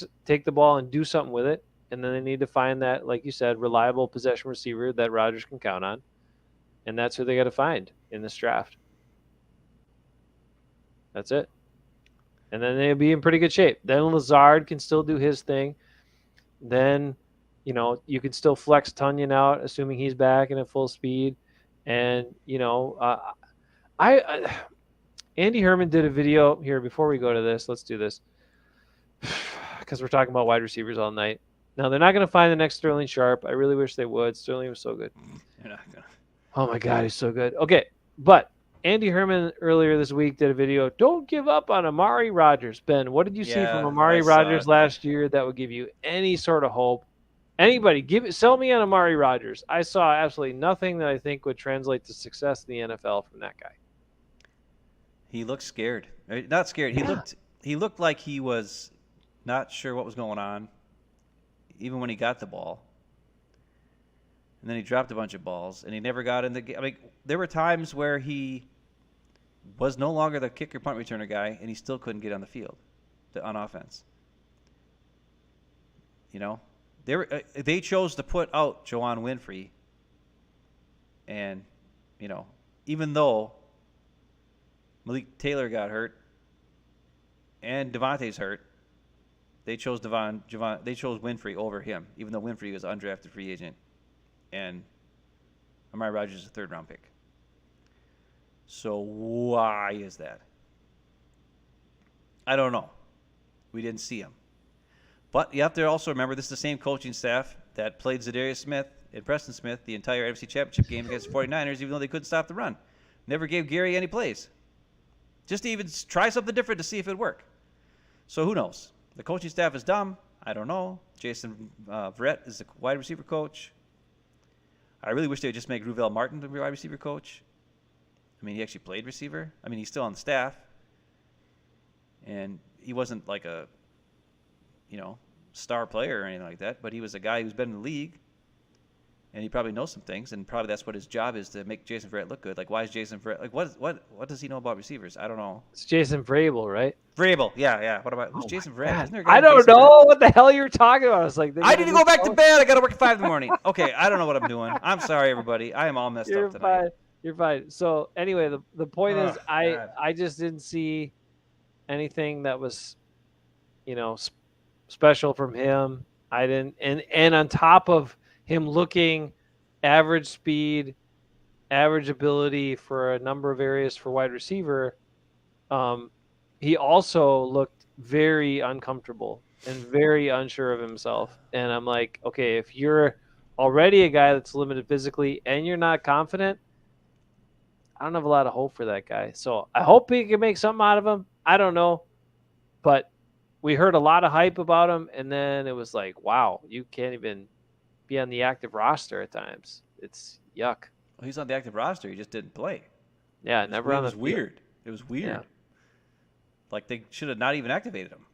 the ball and do something with it. And then they need to find that, like you said, reliable possession receiver that Rodgers can count on. And that's who they got to find in this draft. That's it. And then they'll be in pretty good shape. Then Lazard can still do his thing. Then, you can still flex Tunyon out, assuming he's back and at full speed. And, Andy Herman did a video here before we go to this. Let's do this because we're talking about wide receivers all night. Now, they're not going to find the next Sterling Sharpe. I really wish they would. Sterling was so good. You're not gonna. Oh, my God, he's so good. Okay, but Andy Herman earlier this week did a video. Don't give up on Amari Rogers. Ben, what did you see from Amari Rogers last year that would give you any sort of hope? Anybody, sell me on Amari Rogers. I saw absolutely nothing that I think would translate to success in the NFL from that guy. He looked scared. Not scared. He looked like he was not sure what was going on, even when he got the ball. And then he dropped a bunch of balls, and he never got in the game. I mean, there were times where he was no longer the kicker punt returner guy, and he still couldn't get on the field on offense. They chose to put out Juwan Winfrey, and even though Malik Taylor got hurt and Devontae's hurt, they chose Winfrey over him, even though Winfrey was an undrafted free agent, and Amari Rogers is a third-round pick. So why is that? I don't know. We didn't see him. But you have to also remember this is the same coaching staff that played Zadarius Smith and Preston Smith the entire NFC Championship game against the 49ers, even though they couldn't stop the run. Never gave Gary any plays. Just to even try something different to see if it would work. So who knows? The coaching staff is dumb. I don't know. Jason Verrett is the wide receiver coach. I really wish they would just make Ruvell Martin the wide receiver coach. I mean, he actually played receiver. I mean, he's still on the staff. And he wasn't like a star player or anything like that, but he was a guy who's been in the league, and he probably knows some things, and probably that's what his job is, to make Jason Verrett look good. Like, why is Jason Verrett, like, what does he know about receivers? I don't know. It's Jason Vrabel, right? Vrabel, yeah. What about, who's Jason Verrett? Isn't there a guy I named don't Jason know Verrett? what the hell you're talking about. I was like, I need to go back to bed. I got to work at 5 in the morning. Okay, I don't know what I'm doing. I'm sorry, everybody. I am all messed up tonight. You're fine. So anyway, the point is, I just didn't see anything that was, special from him. I didn't, and on top of him looking average speed, average ability for a number of areas for wide receiver, he also looked very uncomfortable and very unsure of himself. And I'm like, okay, if you're already a guy that's limited physically and you're not confident, I don't have a lot of hope for that guy. So I hope he can make something out of him. I don't know. But we heard a lot of hype about him, and then it was like, wow, you can't even be on the active roster at times. It's yuck. Well, he's on the active roster. He just didn't play. Yeah, never on the It was field. weird. It was weird. Yeah. Like they should have not even activated him.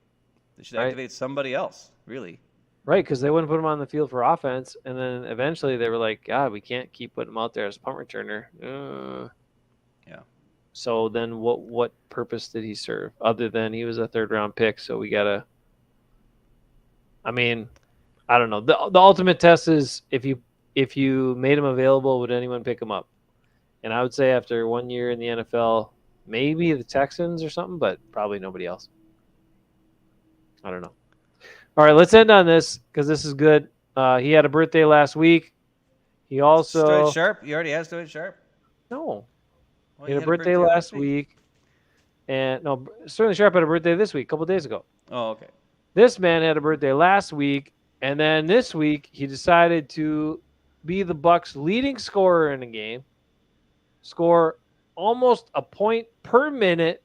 They should Right. activate somebody else, really. Right, because they wouldn't put him on the field for offense, and then eventually they were like, God, we can't keep putting him out there as a punt returner. Yeah. So then what purpose did he serve other than he was a third-round pick, so we got to – I mean, I don't know. The ultimate test is if you made him available, would anyone pick him up? And I would say after 1 year in the NFL, maybe the Texans or something, but probably nobody else. I don't know. All right, let's end on this because this is good. He had a birthday last week. He also Sterling Sharpe. You already had Sterling Sharpe? no. Well, He had a birthday last week, and no, Sterling Sharpe had a birthday this week, a couple days ago. Oh, okay. This man had a birthday last week, and then this week he decided to be the Bucs' leading scorer in a game, score almost a point per minute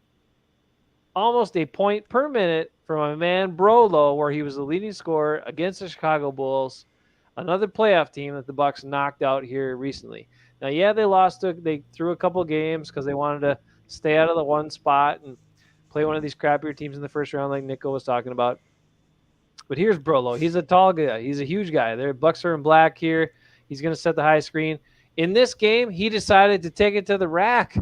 from a man Brolo, where he was the leading scorer against the Chicago Bulls, another playoff team that the Bucs knocked out here recently. Now, yeah, they lost. They threw a couple games because they wanted to stay out of the one spot and play one of these crappier teams in the first round, like Nico was talking about. But here's Brolo. He's a tall guy. He's a huge guy. Their Bucs are in black here. He's going to set the high screen. In this game, he decided to take it to the rack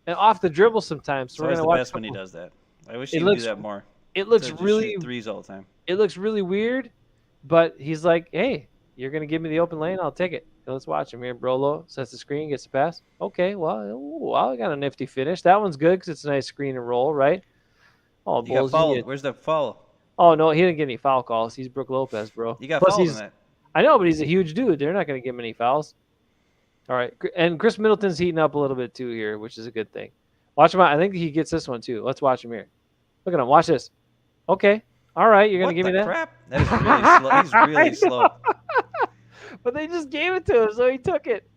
and off the dribble sometimes. So It's we're always going to the watch best when he does that. I wish It he would do looks- that more. It looks Instead of just really shoot threes all the time. it looks really weird, but he's like, hey, you're going to give me the open lane, I'll take it. So let's watch him here. Brolo sets the screen, gets the pass. Okay, well, I got a nifty finish. That one's good because it's a nice screen and roll, right? Oh, He got Bulls, fouled. Where's the foul? Oh, no, he didn't get any foul calls. He's Brook Lopez, bro. You got Plus, fouled in that. I know, but he's a huge dude. They're not going to give him any fouls. All right, and Chris Middleton's heating up a little bit too here, which is a good thing. Watch him out. I think he gets this one too. Let's watch him here. Look at him. Watch this. Okay. All right, you're going to give me that? Crap? That is really slow. He's really slow. But they just gave it to him, so he took it.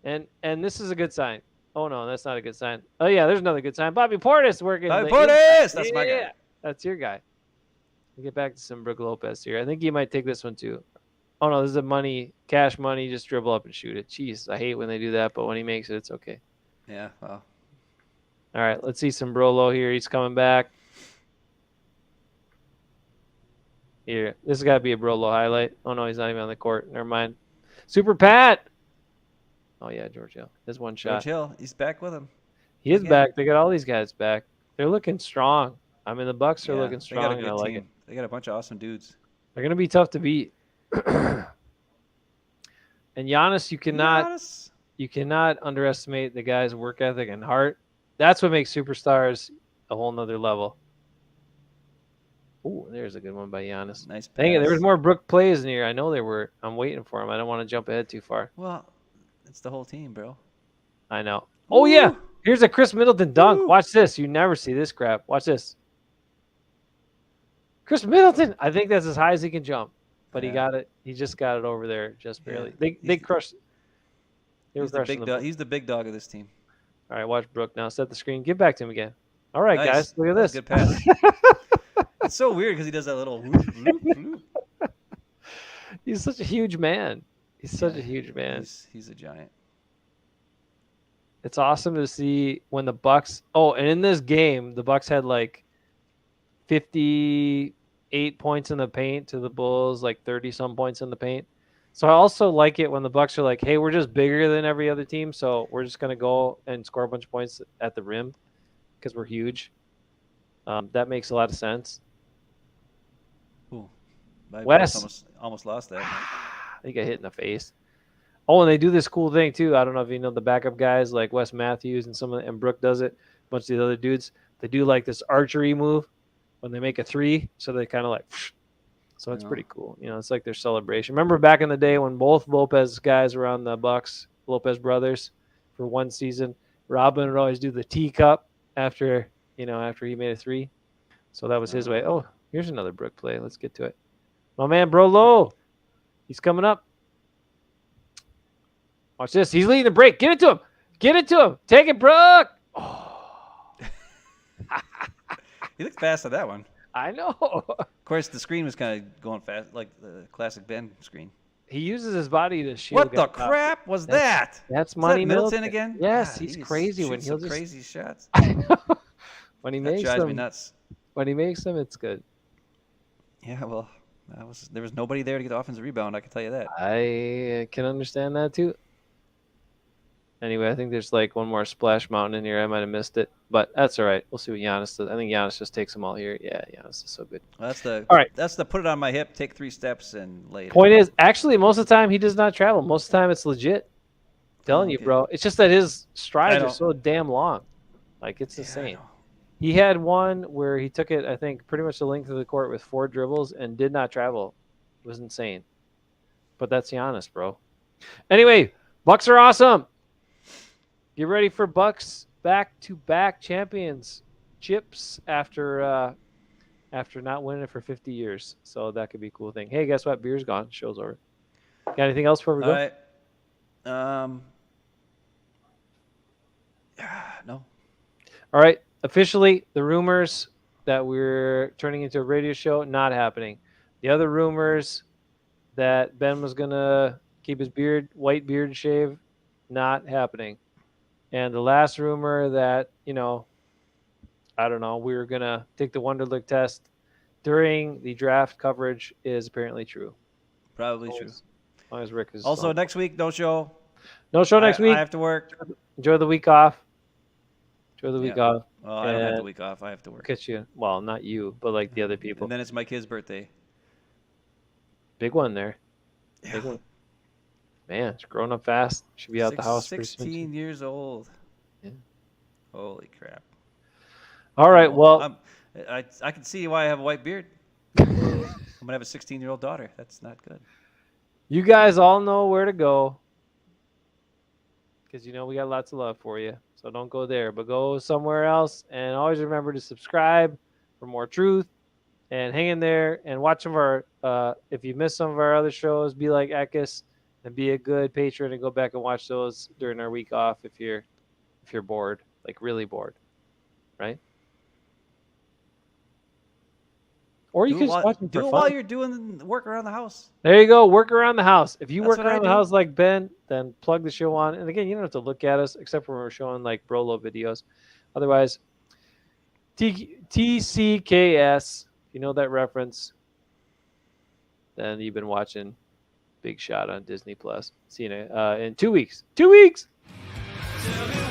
And this is a good sign. Oh, no, that's not a good sign. Oh, yeah, there's another good sign. Bobby Portis working. Bobby the Portis! inside. That's my guy. That's your guy. We'll get back to some Brook Lopez here. I think he might take this one too. Oh, no, this is a cash money. Just dribble up and shoot it. Jeez, I hate when they do that, but when he makes it, it's okay. Yeah, well. All right, let's see some Brolo here. He's coming back. Here, this has got to be a Brolo highlight. Oh, no, he's not even on the court. Never mind. Super Pat. Oh, yeah, George Hill. There's one shot. George Hill, he's back with him. He is Again. back. They got all these guys back. They're looking strong. I mean, the Bucs are Yeah, looking they got a strong, and good I like team. it. They got a bunch of awesome dudes. They're going to be tough to beat. And Giannis, you cannot underestimate the guy's work ethic and heart. That's what makes superstars a whole nother level. Ooh, there's a good one by Giannis. Nice pass. Dang it, there was more Brook plays in here. I know there were. I'm waiting for him. I don't want to jump ahead too far. Well, it's the whole team, bro. I know. Oh, yeah. Woo. Here's a Chris Middleton dunk. Woo. Watch this. You never see this crap. Watch this. Chris Middleton. I think that's as high as he can jump. But he Yeah. got it. He just got it over there just barely. Yeah. They crushed. They were He's the crushing big the dog. He's the big dog of this team. All right, watch Brook now. Set the screen. Give back to him again. All right, Nice. guys. Look at That this. was a good pass. It's so weird because he does that little whoop, whoop, whoop. He's such a huge man. He's such a huge man. He's a giant. It's awesome to see when the Bucs. Oh, and in this game, the Bucs had like 58 points in the paint to the Bulls, like 30 some points in the paint. So I also like it when the Bucs are like, "Hey, we're just bigger than every other team, so we're just gonna go and score a bunch of points at the rim because we're huge." That makes a lot of sense. Ooh. My Wes. Bucks almost lost that. I think I hit in the face. Oh, and they do this cool thing too. I don't know if you know the backup guys like Wes Matthews and Brook does it. A bunch of the other dudes. They do like this archery move when they make a three. So they kind of like, so it's pretty cool. You know, it's like their celebration. Remember back in the day when both Lopez guys were on the Bucks, Lopez brothers, for one season. Robin would always do the teacup after he made a three. So that was his way. Oh, here's another Brook play. Let's get to it. My man Brolo, he's coming up. Watch this. He's leading the break. Get it to him. Get it to him. Take it, Brooke. Oh, He looked fast on that one. I know. Of course, the screen was kind of going fast, like the classic Ben screen. He uses his body to shield. What the guys. crap was that? That's Is money that Middleton again? Yes, God, he's he is crazy when shooting he'll some just crazy shots. when he That makes drives me them. nuts. When he makes them, it's good. Yeah, well, there was nobody there to get the offensive rebound. I can tell you that. I can understand that too. Anyway, I think there's like one more splash mountain in here. I might have missed it, but that's all right. We'll see what Giannis does. I think Giannis just takes them all here. Yeah, Giannis is so good. Well, that's the All right. That's the put it on my hip, take 3 steps, and lay it. Point is, actually, most of the time he does not travel. Most of the time it's legit. Telling you, okay. bro. It's just that his strides I are know. so damn long. Like it's I insane. know. He had one where he took it, I think, pretty much the length of the court with 4 dribbles and did not travel. It was insane. But that's Giannis, bro. Anyway, Bucks are awesome. Get ready for Bucks back-to-back championships after not winning it for 50 years. So that could be a cool thing. Hey, guess what? Beer's gone. Show's over. Got anything else before we All go? right. No. All right. Officially, the rumors that we're turning into a radio show, not happening. The other rumors that Ben was going to keep his white beard shaved, not happening. And the last rumor that, I don't know, we were going to take the Wonderlic test during the draft coverage is apparently true. Probably true. As long as Rick is Also, gone. next week, no show. No show next week. I have to work. Enjoy the week off. Enjoy the week off. Well, I don't have the And week off. I have to work. Catch you. Well, not you, but like the other people. And then it's my kid's birthday. Big one there. Big one. Man, it's growing up fast. Should be out the house pretty soon. 16 years old. Yeah. Holy crap. All right. Well, I can see why I have a white beard. I'm going to have a 16-year-old daughter. That's not good. you guys all know where to go because we got lots of love for you. So don't go there, but go somewhere else. And always remember to subscribe for more truth and hang in there and watch some of our, if you missed some of our other shows, be like Ekis and be a good patron and go back and watch those during our week off if you're bored, like really bored, right? Or you can just watch them for do it fun. while you're doing the work around the house. There you go. Work around the house. If you That's work what I around the do. house like Ben, then plug the show on. And again, you don't have to look at us except for when we're showing like Brolo videos. Otherwise, TCKS, if you know that reference, then you've been watching Big Shot on Disney Plus. See you in 2 weeks. 2 weeks. Tell me